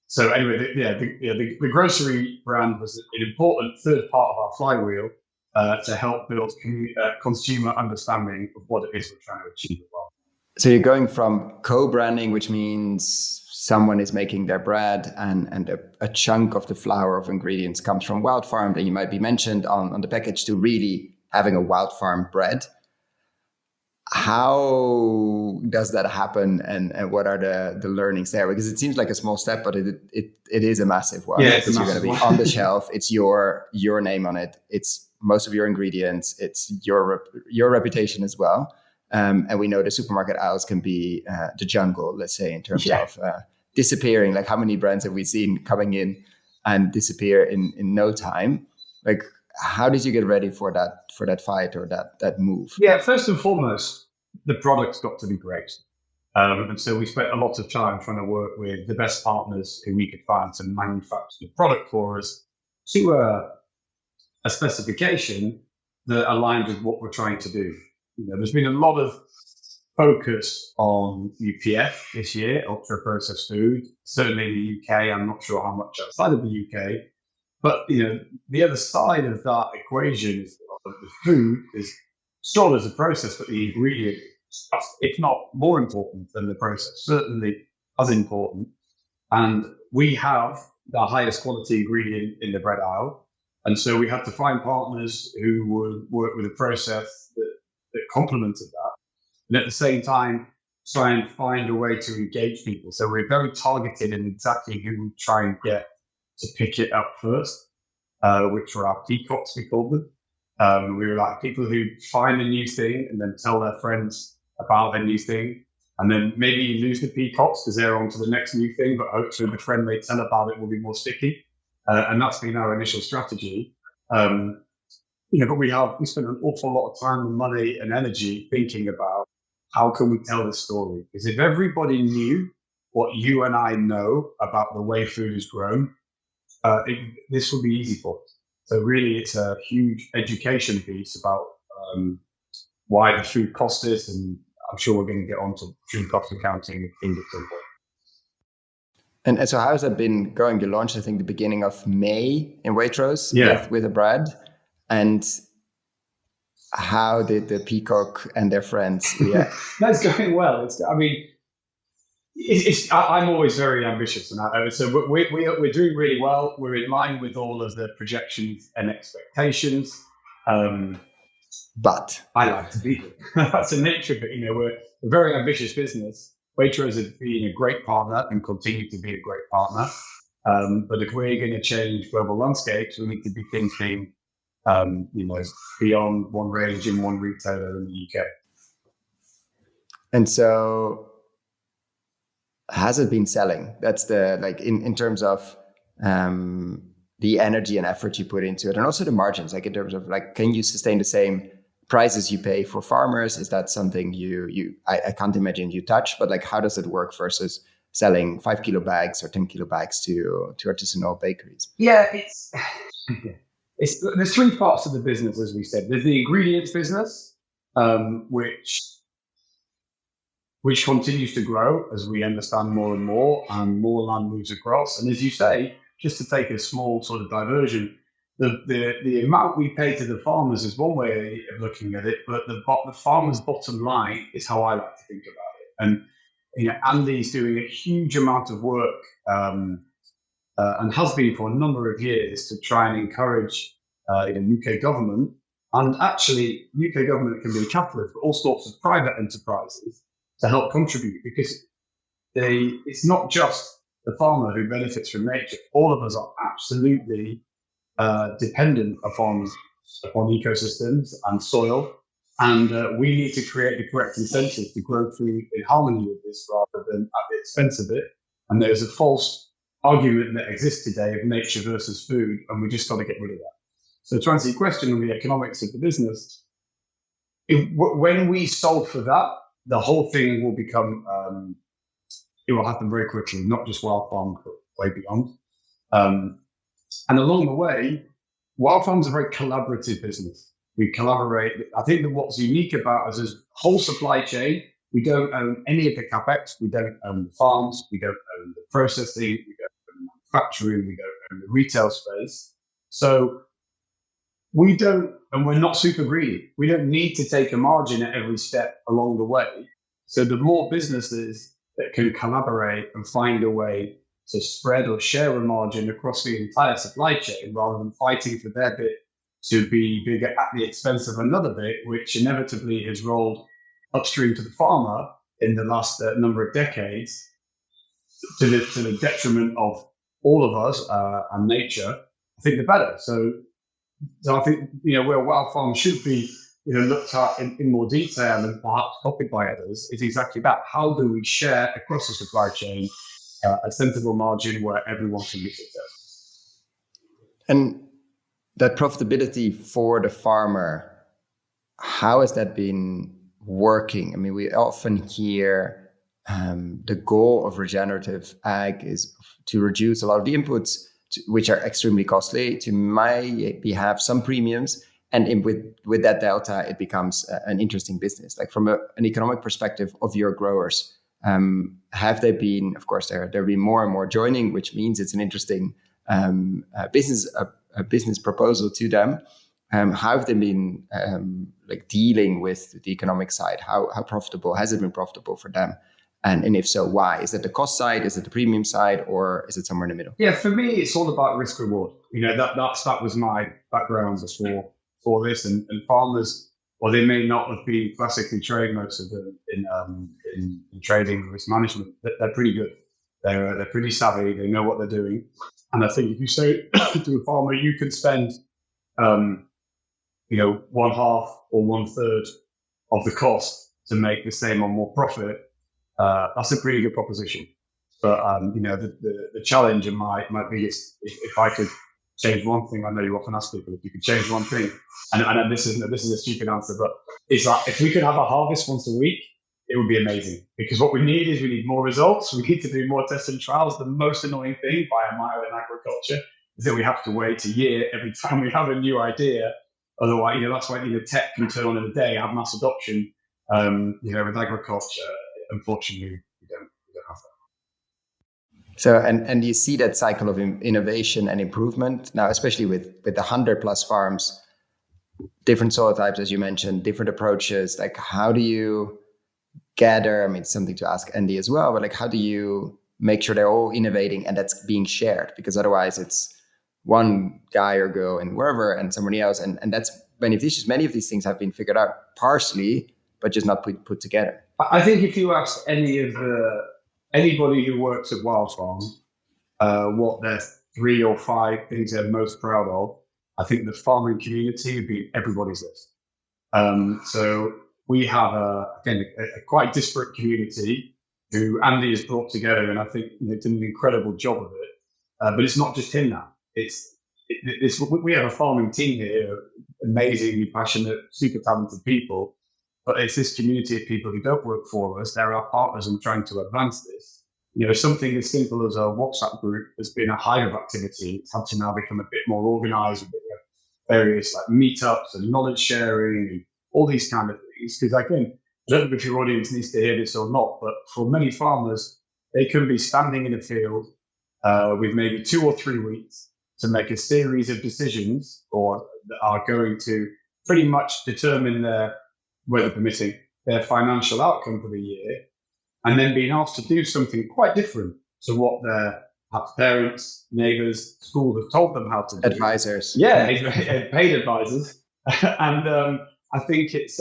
So anyway, the grocery brand was an important third part of our flywheel to help build consumer understanding of what it is we're trying to achieve as well. So you're going from co-branding, which means someone is making their bread and a chunk of the flour of ingredients comes from WildFarmed, and you might be mentioned on the package, to really having a WildFarmed bread. How does that happen, and what are the learnings there? Because it seems like a small step, but it is a massive one. Yeah, because you're going to be on the shelf. It's your name on it. It's most of your ingredients. It's your reputation as well. And we know the supermarket aisles can be the jungle, let's say, in terms of disappearing. Like, how many brands have we seen coming in and disappear in no time? Like, how did you get ready for that fight or that move? Yeah, first and foremost, the product's got to be great. And so we spent a lot of time trying to work with the best partners who we could find to manufacture the product for us to a specification that aligned with what we're trying to do. There's been a lot of focus on UPF this year, ultra processed food. Certainly in the UK, I'm not sure how much outside of the UK. But the other side of that equation is the food is sold as a process, but the ingredient, if not more important than the process, certainly as important. And we have the highest quality ingredient in the bread aisle. And so we had to find partners who would work with a process that complemented that. And at the same time, try and find a way to engage people. So we're very targeted in exactly who we try and get to pick it up first, which were our peacocks, we called them. We were like people who find a new thing and then tell their friends about their new thing. And then maybe you lose the peacocks because they're on to the next new thing, but hopefully the friend they tell about it will be more sticky. And that's been our initial strategy. But we spent an awful lot of time and money and energy thinking about how can we tell this story? Because if everybody knew what you and I know about the way food is grown, this would be easy for us. So really, it's a huge education piece about why the food cost is, and I'm sure we're going to get on to food cost accounting in the future. And so how has that been going? You launched, I think, the beginning of May in Waitrose with a bread. And how did the peacock and their friends react? That's going well. I'm always very ambitious, and so we're doing really well. We're in line with all of the projections and expectations. But I like to be here. That's the nature of it. We're a very ambitious business. Waitrose has been a great partner and continue to be a great partner. But if we're going to change global landscapes, we need to be thinking, beyond one range in one retailer in the UK. And so, has it been selling? That's in terms of the energy and effort you put into it, and also the margins, like in terms of can you sustain the same prices you pay for farmers? Is that something I can't imagine you touch, but how does it work versus selling 5 kilo bags or 10 kilo bags to artisanal bakeries? Yeah, there's three parts of the business, as we said. There's the ingredients business, which continues to grow as we understand more and more land moves across. And as you say, just to take a small sort of diversion, the amount we pay to the farmers is one way of looking at it, but the farmer's bottom line is how I like to think about it. And Andy's doing a huge amount of work and has been for a number of years to try and encourage UK government, and actually UK government can be a catalyst for all sorts of private enterprises to help contribute, because it's not just the farmer who benefits from nature. All of us are absolutely dependent upon ecosystems and soil, and we need to create the correct incentives to grow food in harmony with this rather than at the expense of it. And there's a false argument that exists today of nature versus food, and we just got to get rid of that. So to answer your question on the economics of the business, when we solve for that, the whole thing will become, it will happen very quickly, not just WildFarmed, but way beyond. And along the way, WildFarmed is a very collaborative business. We collaborate. I think that what's unique about us is whole supply chain. We don't own any of the capex. We don't own the farms. We don't own the processing. We don't own the manufacturing. We don't own the retail space. So we don't, and we're not super greedy. We don't need to take a margin at every step along the way. So the more businesses that can collaborate and find a way to spread or share a margin across the entire supply chain rather than fighting for their bit to be bigger at the expense of another bit, which inevitably has rolled upstream to the farmer in the last number of decades to the detriment of all of us and nature, I think the better. So I think, where WildFarmed should be looked at in more detail and perhaps copied by others is exactly that. How do we share across the supply chain a sensible margin where everyone can be successful? And that profitability for the farmer, how has that been working? I mean, we often hear the goal of regenerative ag is to reduce a lot of the inputs, which are extremely costly, to maybe have some premiums. And with that delta, it becomes an interesting business. Like from an economic perspective of your growers, have they been, of course, there have been more and more joining, which means it's an interesting business proposal to them. How have they been dealing with the economic side? How profitable has it been profitable for them? And if so, why? Is it the cost side? Is it the premium side? Or is it somewhere in the middle? Yeah, for me, it's all about risk reward. That was my background for this. And farmers, well, they may not have been classically trained, most of them, in trading risk management. They're pretty good. They're pretty savvy. They know what they're doing. And I think if you say to a farmer, you can spend, 1/2 or 1/3 of the cost to make the same or more profit, that's a pretty good proposition. But the challenge and my biggest, if I could change one thing, I know you often ask people if you could change one thing, and this is a stupid answer, but it's like if we could have a harvest once a week, it would be amazing. Because what we need more results. We need to do more tests and trials. The most annoying thing by a mile in agriculture is that we have to wait a year every time we have a new idea. Otherwise, that's why tech can turn on in a day, have mass adoption. With agriculture, unfortunately, we don't have that. So, and you see that cycle of innovation and improvement now, especially with the 100+ farms, different soil types, as you mentioned, different approaches. Like, how do you gather? I mean, it's something to ask Andy as well, but how do you make sure they're all innovating and that's being shared? Because otherwise, it's one guy or girl and wherever and somebody else, and that's beneficial. Many of these things have been figured out partially, but just not put together. I think if you ask anybody who works at WildFarmed what their 3 or 5 things they're most proud of, I think the farming community would be everybody's list. So we have a quite disparate community who Andy has brought together, and I think they've done an incredible job of it. But it's not just him now. We have a farming team here, amazingly passionate, super talented people. But it's this community of people who don't work for us. They're our partners in trying to advance this. Something as simple as a WhatsApp group has been a hive of activity. It's had to now become a bit more organized with various meetups and knowledge sharing and all these kind of things. Because again, I don't know if your audience needs to hear this or not, but for many farmers, they can be standing in a field with maybe 2 or 3 weeks to make a series of decisions or that are going to pretty much determine weather permitting, their financial outcome for the year, and then being asked to do something quite different to what their parents, neighbours, schools have told them how to do. Advisors. Yeah, paid advisors. And I think it's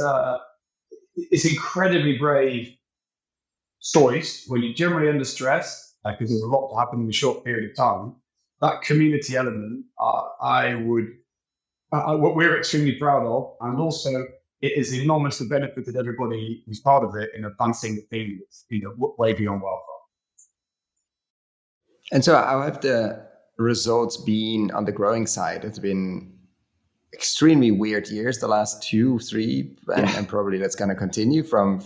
incredibly brave choice when you're generally under stress, because there's a lot to happen in a short period of time. That community element, what we're extremely proud of, and also it is enormously benefited everybody who's part of it in advancing the thing that's way beyond WildFarmed. And so how have the results been on the growing side? It's been extremely weird years, the last 2, 3, and probably that's going to continue from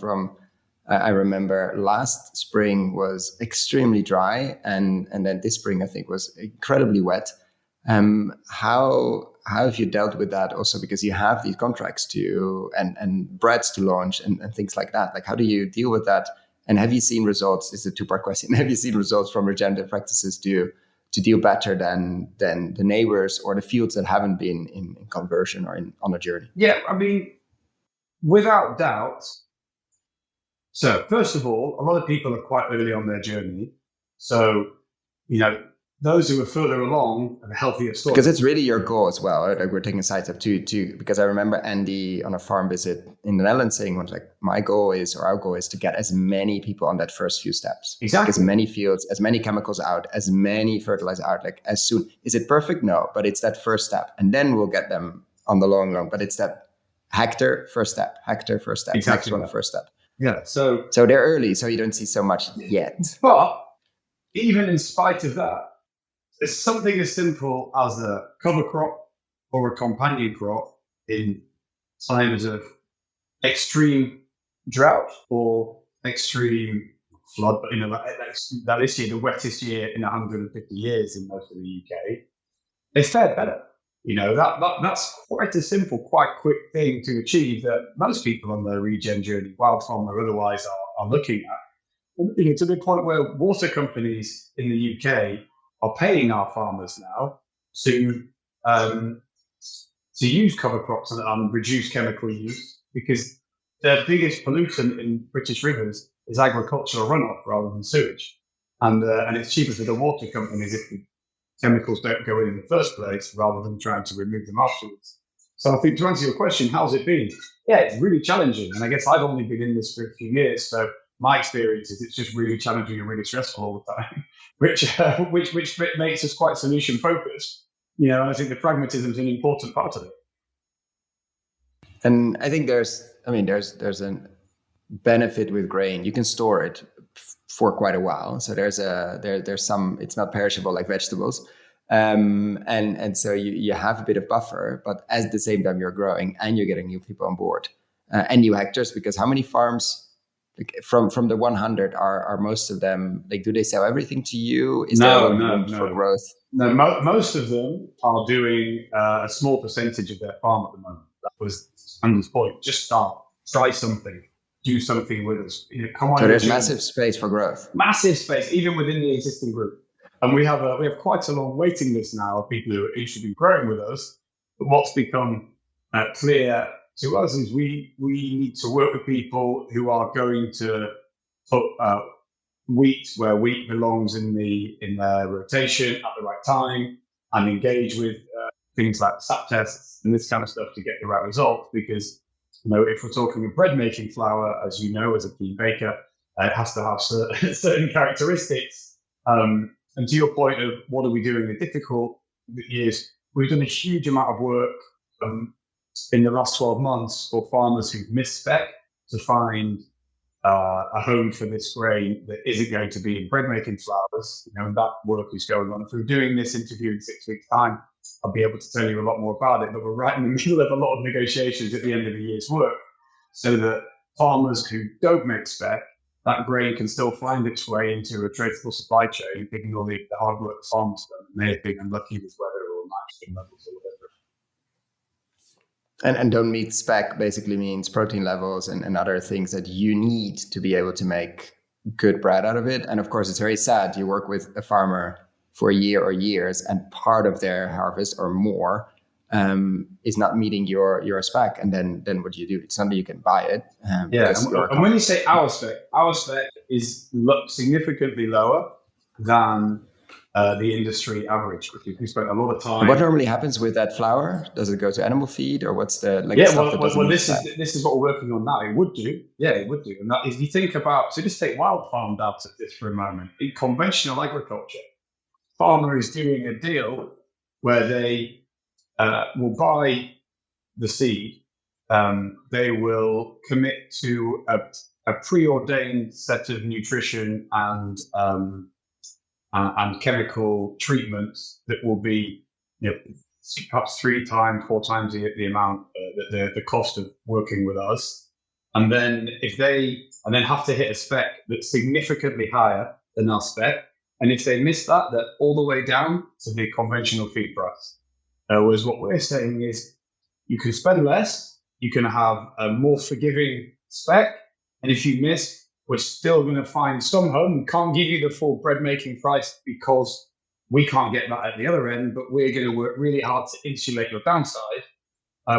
I remember last spring was extremely dry, and then this spring I think was incredibly wet. How have you dealt with that? Also, because you have these contracts to and breads to launch and things like that. Like, how do you deal with that? And have you seen results? It's a two-part question. Have you seen results from regenerative practices to deal better than the neighbors or the fields that haven't been in conversion or on a journey? Yeah, I mean, without doubt. So first of all, a lot of people are quite early on their journey. So, those who are further along have a healthier soil. Because it's really your goal as well, right? Like, we're taking sides up too. Because I remember Andy on a farm visit in the Netherlands saying, like, my goal is, or our goal is, to get as many people on that first few steps. Exactly. As many fields, as many chemicals out, as many fertilizer out, like as soon. Is it perfect? No, but it's that first step. And then we'll get them on the long run. But it's that hectare, first step, Exactly. next one, first step. Yeah. So they're early, so you don't see so much yet. But even in spite of that, there's something as simple as a cover crop or a companion crop in times of extreme drought or extreme flood. But that this year, the wettest year in 150 years in most of the UK, they fared better. That's quite a simple, quite quick thing to achieve that most people on their regen journey, WildFarmed or otherwise, are looking at. To the point where water companies in the UK are paying our farmers now to use cover crops and reduce chemical use, because the biggest pollutant in British rivers is agricultural runoff rather than sewage, and it's cheaper for the water companies if the chemicals don't go in the first place rather than trying to remove them afterwards. So I think, to answer your question, how's it been? Yeah, it's really challenging, and I guess I've only been in this for a few years, so my experience is it's just really challenging and really stressful all the time, which makes us quite solution focused. And I think the pragmatism is an important part of it. And I think there's a benefit with grain. You can store it for quite a while, so there's some. It's not perishable like vegetables, and so you have a bit of buffer. But at the same time, you're growing and you're getting new people on board and new hectares. Because how many farms? Like, from the 100, are most of them, like, do they sell everything to you? Is there room for growth? No, most of them are doing a small percentage of their farm at the moment. That was Andy's point. Just try something, do something with us. Come on. So there's massive space for growth. Massive space, even within the existing group. And we have quite a long waiting list now of people who are interested in growing with us. But what's become clear to us is we need to work with people who are going to put wheat where wheat belongs in their rotation at the right time, and engage with things like sap tests and this kind of stuff to get the right result. Because if we're talking of bread making flour, as you know, as a key baker, it has to have certain characteristics. And to your point of what are we doing in the difficult years, we've done a huge amount of work in the last 12 months for farmers who've missed spec to find a home for this grain that isn't going to be in bread making flours. And that work is going on. If we're doing this interview in 6 weeks' time, I'll be able to tell you a lot more about it. But we're right in the middle of a lot of negotiations at the end of the year's work, so that farmers who don't make spec, that grain can still find its way into a traceable supply chain, given all the hard work the farmers done. May have been unlucky with weather or nitrogen levels or whatever. And don't meet spec basically means protein levels and other things that you need to be able to make good bread out of it. And of course, it's very sad. You work with a farmer for a year or years, and part of their harvest or more is not meeting your spec. And then what do you do? It's not that you can buy it. And when you say our spec is significantly lower than the industry average, because we spent a lot of time. And what normally happens with that flour? Does it go to animal feed, or what's the this is what we're working on now. It would do. And that is, you think about, so just take WildFarmed out of this for a moment. In conventional agriculture, farmer is doing a deal where they will buy the seed. They will commit to a preordained set of nutrition and chemical treatments that will be, perhaps 3 times, 4 times the amount, the cost of working with us. And then have to hit a spec that's significantly higher than our spec. And if they miss that, they're all the way down to the conventional feed price. Whereas what we're saying is you can spend less, you can have a more forgiving spec, and if you miss, we're still going to find some home. We can't give you the full bread making price because we can't get that at the other end, but we're going to work really hard to insulate your downside,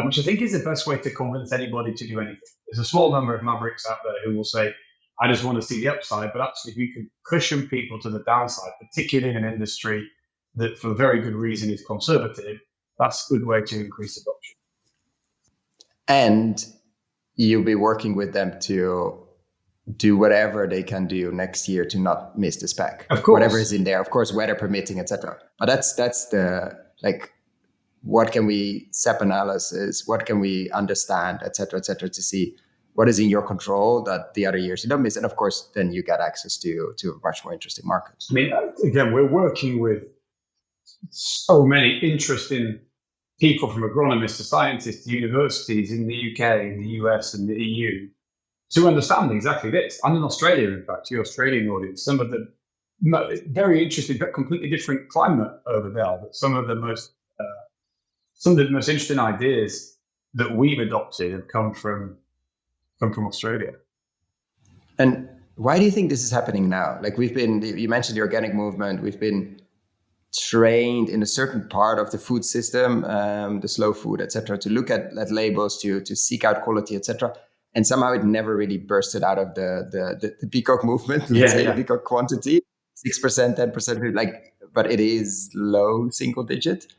which I think is the best way to convince anybody to do anything. There's a small number of mavericks out there who will say, I just want to see the upside, but actually if you can cushion people to the downside, particularly in an industry that for a very good reason is conservative, that's a good way to increase adoption. And you'll be working with them to do whatever they can do next year to not miss the spec. Of course. Whatever is in there, of course, weather permitting, etc. But that's the, like, what can we, SEP analysis, what can we understand, etc., to see what is in your control that the other years you don't miss. And of course, then you get access to a much more interesting market. I mean, again, we're working with so many interesting people, from agronomists to scientists to universities in the UK, in the US and the EU, to understand exactly this. And in Australia, in fact, your Australian audience, some of the very interesting, but completely different climate over there, but some of the most interesting ideas that we've adopted have come from Australia. And why do you think this is happening now? Like, you mentioned the organic movement, we've been trained in a certain part of the food system, the slow food, etc., to look at labels, to seek out quality, etc. And somehow it never really bursted out of the peacock movement, the peacock quantity, 6%, 10%, but it is low single digit.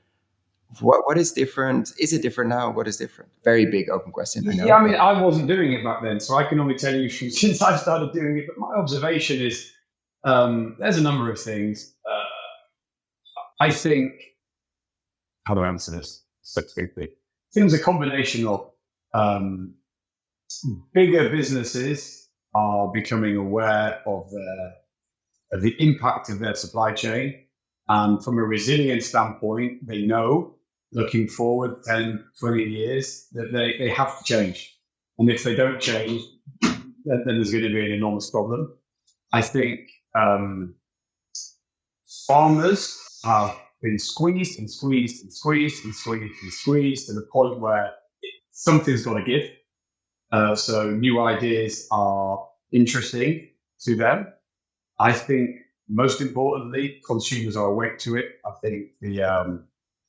What is different? Is it different now? What is different? Very big open question, I know. Yeah, I mean, I wasn't doing it back then, so I can only tell you since I've started doing it. But my observation is there's a number of things. I think, how do I answer this succinctly? I think it's a combination of bigger businesses are becoming aware of the impact of their supply chain. And from a resilience standpoint, they know, looking forward 10, 20 years, that they have to change. And if they don't change, then there's going to be an enormous problem. I think farmers have been squeezed to the point where something's got to give. So new ideas are interesting to them. I think most importantly, consumers are awake to it. I think the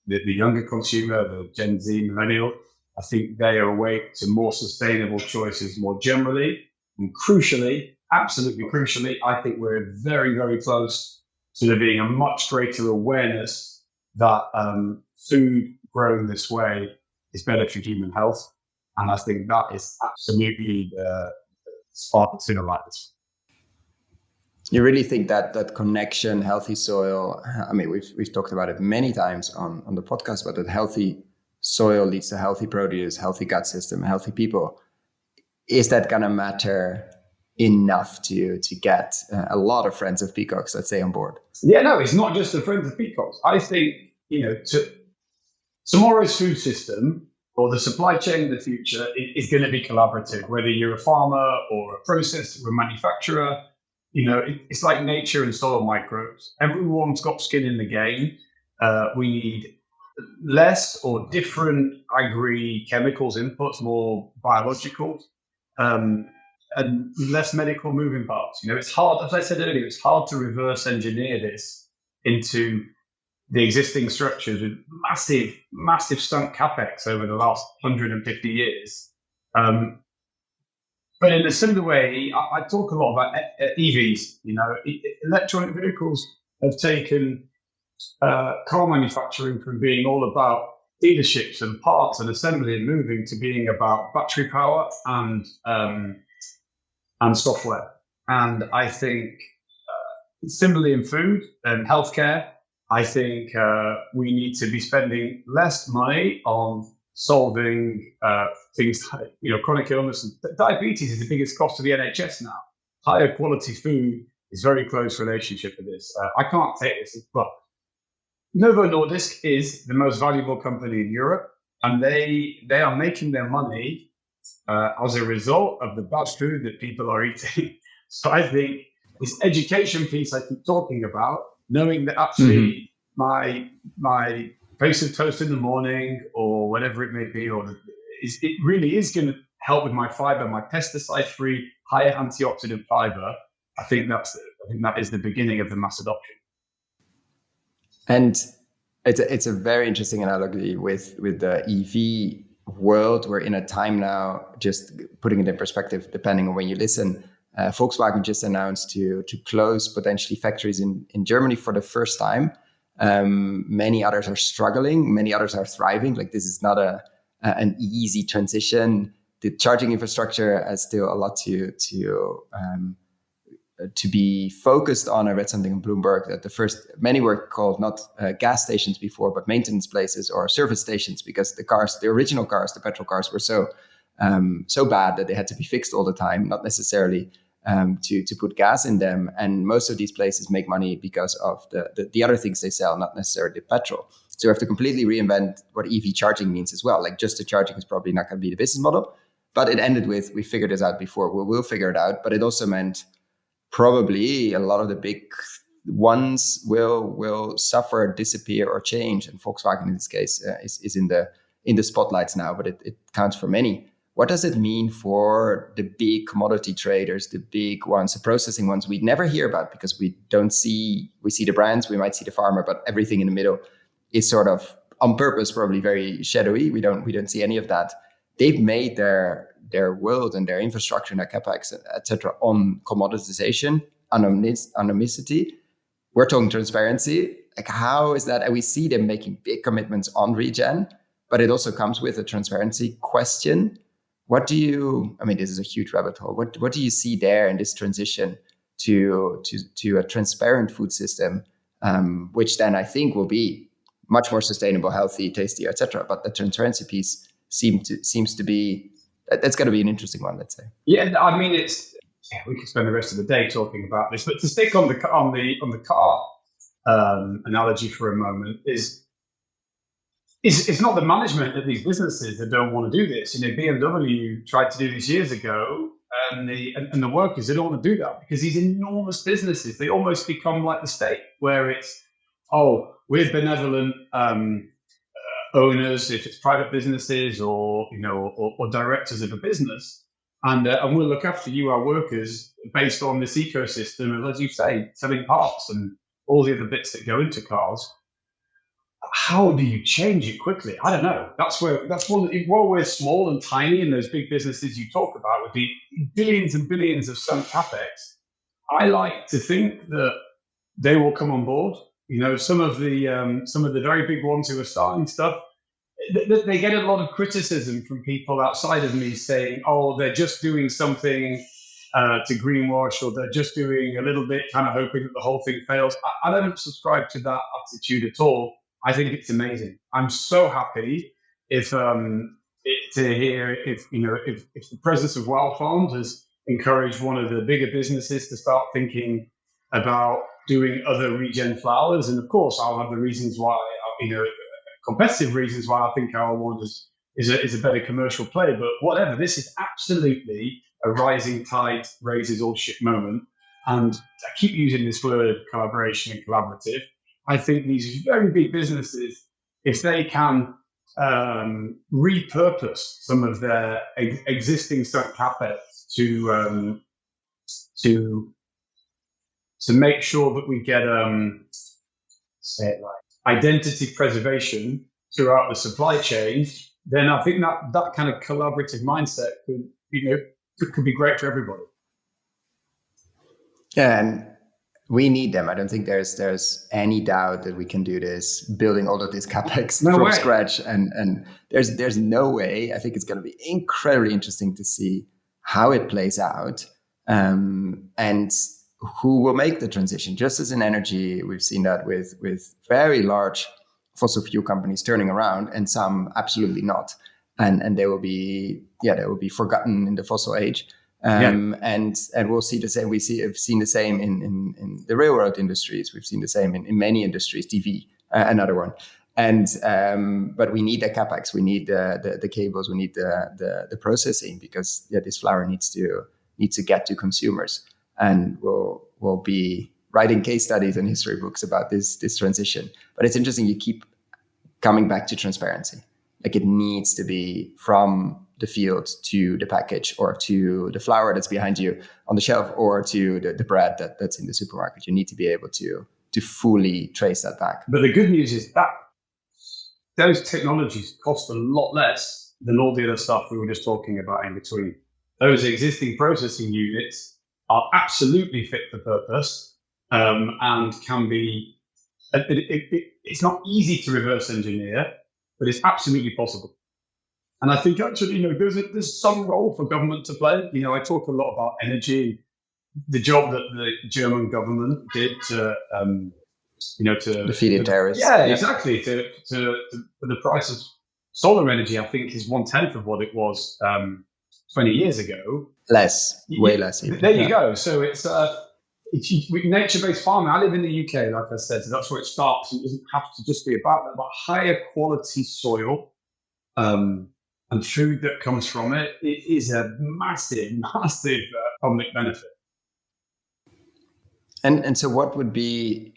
younger consumer, the Gen Z, millennial, I think they are awake to more sustainable choices more generally. And crucially, absolutely crucially, I think we're very, very close to there being a much greater awareness that food grown this way is better for human health. And I think that is absolutely the spark that's going to light this. You really think that connection, healthy soil, I mean, we've talked about it many times on the podcast, but that healthy soil leads to healthy produce, healthy gut system, healthy people. Is that going to matter enough to get a lot of friends of peacocks, let's say, on board? Yeah, no, it's not just the friends of peacocks. I think, tomorrow's food system or the supply chain of the future is going to be collaborative, whether you're a farmer or a processor or a manufacturer. It's like nature and soil microbes. Everyone's got skin in the game. We need less or different agri-chemicals inputs, more biological, and less medical moving parts. It's hard, as I said earlier, it's hard to reverse engineer this into the existing structures with massive sunk capex over the last 150 years. But in a similar way, I talk a lot about EVs. Electronic vehicles have taken car manufacturing from being all about dealerships and parts and assembly and moving to being about battery power and software. And I think similarly in food and healthcare, I think we need to be spending less money on solving things like chronic illness. And diabetes is the biggest cost of the NHS now. Higher quality food is very close relationship with this. I can't take this, but Novo Nordisk is the most valuable company in Europe, and they are making their money as a result of the bad food that people are eating. So I think this education piece I keep talking about, knowing that actually my piece of toast in the morning or whatever it may be, it really is going to help with my fiber, my pesticide-free, higher antioxidant fiber. I think that is the beginning of the mass adoption. And it's a very interesting analogy with the EV world. We're in a time now, just putting it in perspective, depending on when you listen, Volkswagen just announced to close potentially factories in Germany for the first time. Many others are struggling. Many others are thriving. Like, this is not an easy transition. The charging infrastructure has still a lot to be focused on. I read something in Bloomberg that many were called not gas stations before, but maintenance places or service stations, because the original cars, the petrol cars, were so bad that they had to be fixed all the time, not necessarily to put gas in them. And most of these places make money because of the other things they sell, not necessarily the petrol. So we have to completely reinvent what EV charging means as well. Like, just the charging is probably not going to be the business model, but it ended with, we figured this out before, we'll figure it out. But it also meant probably a lot of the big ones will suffer, disappear, or change. And Volkswagen in this case is in the spotlights now, but it counts for many. What does it mean for the big commodity traders, the big ones, the processing ones we never hear about because we see the brands, we might see the farmer, but everything in the middle is sort of on purpose, probably very shadowy. We don't see any of that. They've made their world and their infrastructure and their capex, etc., on commoditization, anonymity. We're talking transparency. Like, how is that? And we see them making big commitments on regen, but it also comes with a transparency question. This is a huge rabbit hole. What do you see there in this transition to a transparent food system, which then I think will be much more sustainable, healthy, tasty, etc. But the transparency piece seems to be, that's going to be an interesting one, let's say. Yeah, I mean, we could spend the rest of the day talking about this, but to stick on the car analogy for a moment is it's not the management of these businesses that don't want to do this. BMW tried to do this years ago, and the workers, they don't want to do that because these enormous businesses, they almost become like the state, where it's, we're benevolent owners, if it's private businesses or directors of a business, and we'll look after you, our workers, based on this ecosystem of, as you say, selling parts and all the other bits that go into cars. How do you change it quickly? I don't know. While we're small and tiny in those big businesses you talk about with the billions and billions of sunk capex, I like to think that they will come on board. Some of the very big ones who are starting stuff, they get a lot of criticism from people outside of me saying, they're just doing something to greenwash, or they're just doing a little bit, kind of hoping that the whole thing fails. I don't subscribe to that attitude at all. I think it's amazing. I'm so happy if the presence of WildFarmed has encouraged one of the bigger businesses to start thinking about doing other regen flowers. And of course, I'll have the reasons why, competitive reasons why I think our one is a better commercial play. But whatever, this is absolutely a rising tide raises all ship moment. And I keep using this word collaboration and collaborative. I think these very big businesses, if they can repurpose some of their existing sunk capex to make sure that we get identity preservation throughout the supply chain, then I think that kind of collaborative mindset could be great for everybody. Yeah, and we need them. I don't think there's any doubt that we can do this, building all of this capex from scratch. And there's no way. I think it's going to be incredibly interesting to see how it plays out, and who will make the transition. Just as in energy, we've seen that with very large fossil fuel companies turning around, and some absolutely not, and they will be forgotten in the fossil age. And we'll see the same. Have seen the same in the railroad industries. We've seen the same in many industries. TV, another one. And but we need the capex, we need the cables, we need the processing, because this flour needs to get to consumers. And we'll be writing case studies and history books about this transition. But it's interesting, you keep coming back to transparency. Like, it needs to be from the field to the package, or to the flour that's behind you on the shelf, or to the bread that's in the supermarket. You need to be able to fully trace that back. But the good news is that those technologies cost a lot less than all the other stuff we were just talking about in between. Those existing processing units are absolutely fit for purpose, and can be. It's not easy to reverse engineer, but it's absolutely possible. And I think actually, there's some role for government to play. I talk a lot about energy, the job that the German government did to the feed-in tariffs. Yeah, exactly. To the price of solar energy, I think, is 1/10 of what it was 20 years ago. Way less. Even. There you go. So it's nature-based farming. I live in the UK, like I said, so that's where it starts. It doesn't have to just be about that, but higher quality soil and food that comes from it. It is a massive, massive public benefit. And so, what would be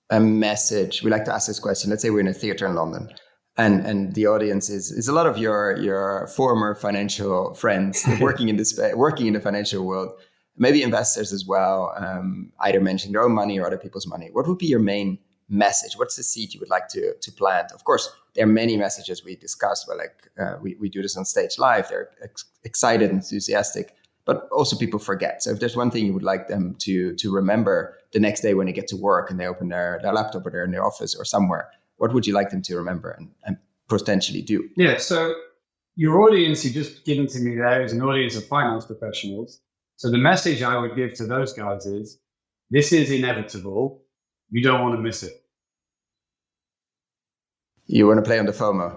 a message? We like to ask this question. Let's say we're in a theater in London, and the audience is a lot of your former financial friends working in the financial world, maybe investors as well, either managing their own money or other people's money. What would be your main message? What's the seed you would like to plant? Of course, there are many messages we discussed, but we do this on stage live. They're excited, enthusiastic, but also people forget. So if there's one thing you would like them to remember the next day when they get to work and they open their laptop, or they're in their office or somewhere, what would you like them to remember and potentially do? Yeah, so your audience you just given to me there is an audience of finance professionals. So the message I would give to those guys is, this is inevitable. You don't want to miss it. You want to play on the FOMO.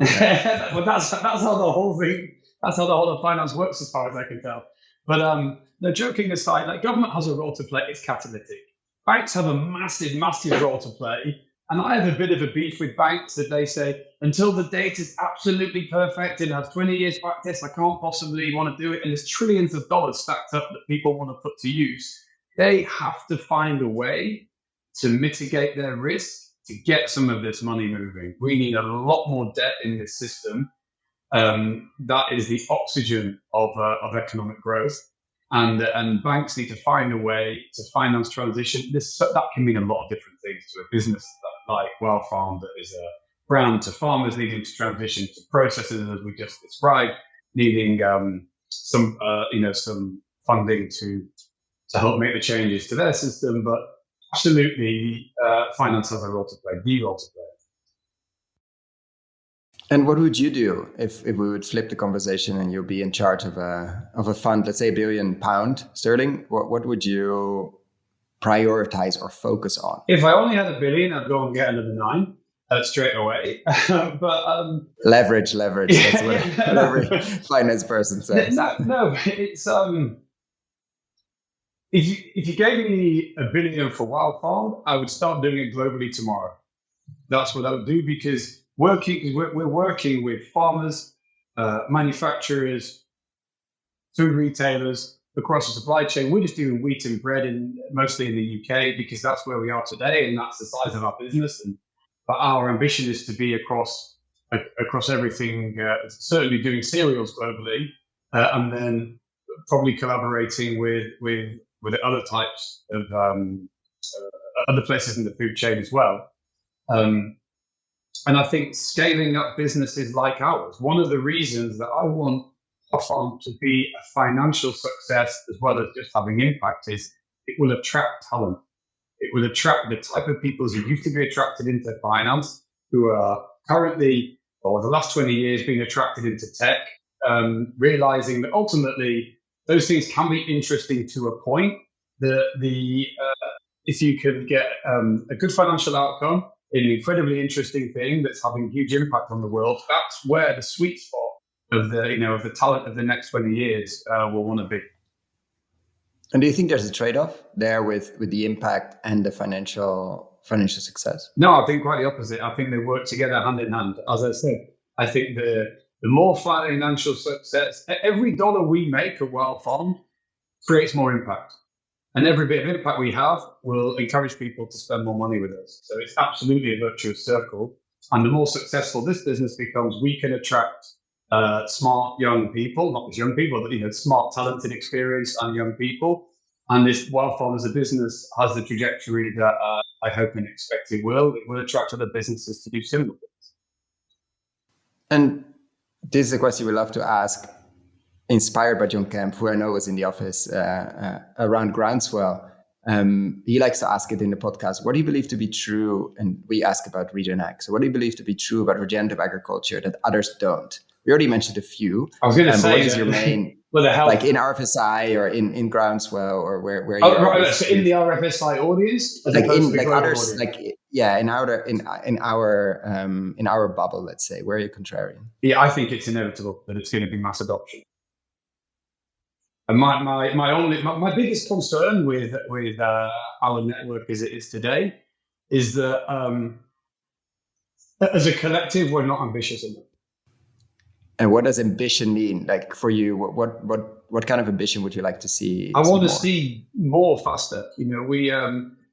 Well, that's how the whole thing, that's how the whole of finance works, as far as I can tell. But no, joking aside, like, government has a role to play. It's catalytic. Banks have a massive, massive role to play. And I have a bit of a beef with banks that they say, until the data is absolutely perfect and has 20 years practice, I can't possibly want to do it. And there's trillions of dollars stacked up that people want to put to use. They have to find a way to mitigate their risk to get some of this money moving. We need a lot more debt in this system. That is the oxygen of economic growth. And banks need to find a way to finance transition. That can mean a lot of different things to a business like WildFarmed, that is a brand, to farmers needing to transition to processors, as we just described, needing some funding to help make the changes to their system. But absolutely, finance has a role to play, the role to play. And what would you do if we would flip the conversation and you'll be in charge of a fund, let's say £1 billion? What would you prioritize or focus on? If I only had $1 billion, I'd go and get another 9 straight away. But leverage. That's what every finance person says. No, it's if you gave me $1 billion for WildFarmed, I would start doing it globally tomorrow. That's what I would do, because we're working with farmers, manufacturers, food retailers across the supply chain. We're just doing wheat and bread mostly in the UK, because that's where we are today, and that's the size of our business. But our ambition is to be across everything. Certainly doing cereals globally, and then probably collaborating with other types of other places in the food chain as well. And I think scaling up businesses like ours, one of the reasons that I want our farm to be a financial success as well as just having impact, is it will attract talent. It will attract the type of people who used to be attracted into finance, who are currently, or the last 20 years, being attracted into tech, realizing that ultimately those things can be interesting to a point. If you can get a good financial outcome in an incredibly interesting thing that's having huge impact on the world, that's where the sweet spot of the talent of the next 20 years will want to be. And do you think there's a trade-off there with the impact and the financial financial success? No, I think quite the opposite. I think they work together hand in hand. As I said, I think the more financial success, every dollar we make at WildFarmed creates more impact. And every bit of impact we have will encourage people to spend more money with us. So it's absolutely a virtuous circle. And the more successful this business becomes, we can attract smart young people, not just young people, but smart, talented, experienced and young people. And this WildFarmed as a business has the trajectory that I hope and expect it will. It will attract other businesses to do similar things. And this is a question we love to ask, inspired by John Kemp, who I know was in the office around Groundswell. He likes to ask it in the podcast. What do you believe to be true? And we ask about Regenerative. So what do you believe to be true about regenerative agriculture that others don't? We already mentioned a few. I was going to say, what is your main, like in RFSI or in Groundswell or where you right, so in the RFSI audience, like in like others, audience. Like yeah, in our bubble, let's say, where are you contrarian? Yeah, I think it's inevitable that it's going to be mass adoption. And my biggest concern with our network as it is today is that as a collective, we're not ambitious enough. And what does ambition mean? Like for you, what kind of ambition would you like to see? I want to see more faster. We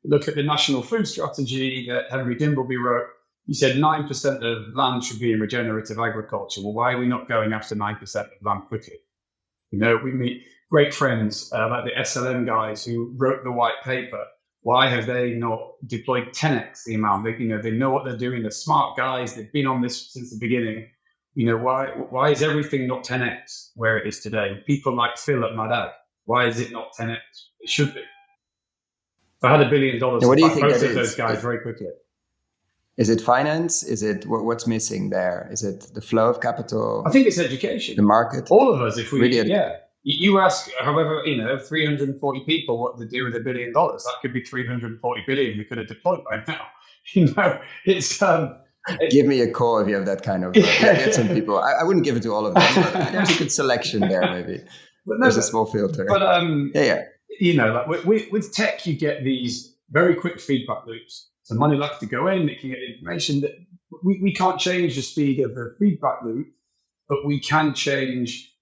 look at the National Food Strategy that Henry Dimbleby wrote. He said 9% of land should be in regenerative agriculture. Well, why are we not going after 9% of land quickly? We meet great friends like the SLM guys who wrote the white paper. Why have they not deployed 10x the amount? They know what they're doing. They're smart guys. They've been on this since the beginning. Why is everything not 10x where it is today? People like Phil at Mad, why is it not 10x? It should be. If I had $1 billion, what do you think most of those guys very quickly. Is it finance? Is it what's missing there? Is it the flow of capital? I think it's education. The market. All of us, if we really, you ask, however, 340 people what to do with $1 billion. That could be 340 billion we could have deployed by now. It's. Give me a call if you have that kind of. Get some people. I wouldn't give it to all of them. But there's a good selection there, maybe. There's a small filter. But with tech, you get these very quick feedback loops. So money likes to go in. It can get information that we can't change the speed of the feedback loop, but we can change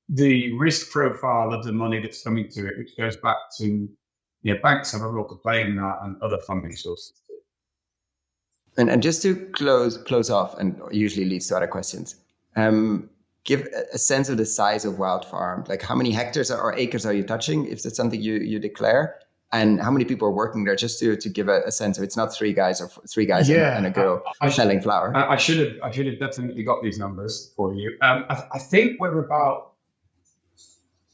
the risk profile of the money that's coming to it, which goes back to banks have a role to play in that and other funding sources. And just to close off, and usually leads to other questions, give a sense of the size of WildFarmed. Like how many hectares or acres are you touching, if that's something you declare? And how many people are working there, just to give a sense of it's not three guys and a girl selling flour. I should have definitely got these numbers for you. I think we're about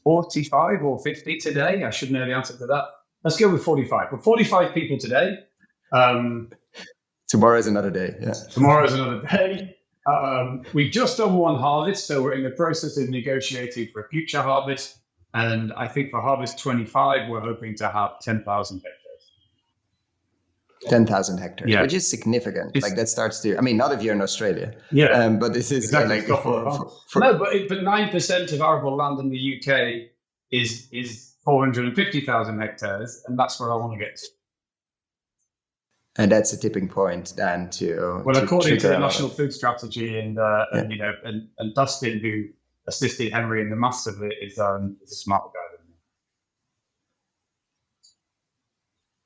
45 or 50 today. I should know the answer to that. Let's go with 45. We're 45 people today. Tomorrow is another day. Yeah. Tomorrow is another day. We've just done one harvest, so we're in the process of negotiating for a future harvest. And I think for harvest 25, we're hoping to have 10,000 hectares. 10,000 hectares, which is significant. That starts to, not if you're in Australia. Yeah. But this is exactly. But 9% of arable land in the UK is 450,000 hectares, and that's where I want to get to. And that's a tipping point then to. Well, according to the National Food Strategy, and Dustin, who assisted Henry in the maths of it, is a smart guy.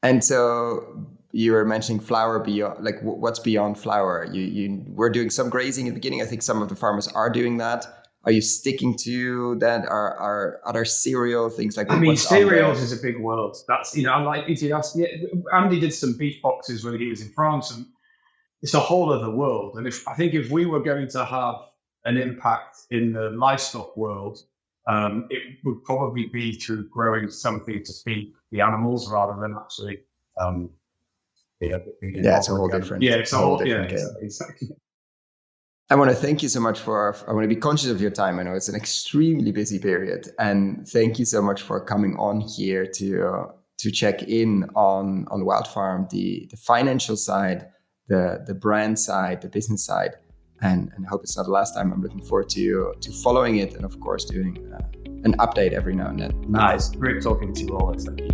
And so you were mentioning flour beyond, like what's beyond flour? You were doing some grazing at the beginning. I think some of the farmers are doing that. Are you sticking to that? Are other cereal things like? Cereals is a big world. That's like Andy did some beef boxes when he was in France, and it's a whole other world. And if we were going to have an impact in the livestock world, it would probably be through growing something to feed the animals rather than actually. It's a whole different. Yeah, it's a whole different. Exactly. I want to thank you so much I want to be conscious of your time. I know it's an extremely busy period, and thank you so much for coming on here to check in on WildFarmed, the financial side, the brand side, the business side, and I hope it's not the last time. I'm looking forward to following it, and of course doing an update every now and then. Nice, great talking to you all. Thank you.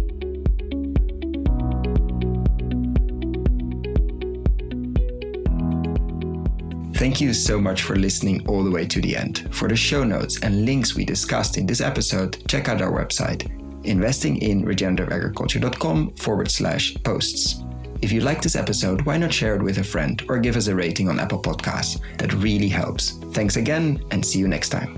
Thank you so much for listening all the way to the end. For the show notes and links we discussed in this episode, check out our website, investinginregenerativeagriculture.com/posts. If you like this episode, why not share it with a friend or give us a rating on Apple Podcasts? That really helps. Thanks again, and see you next time.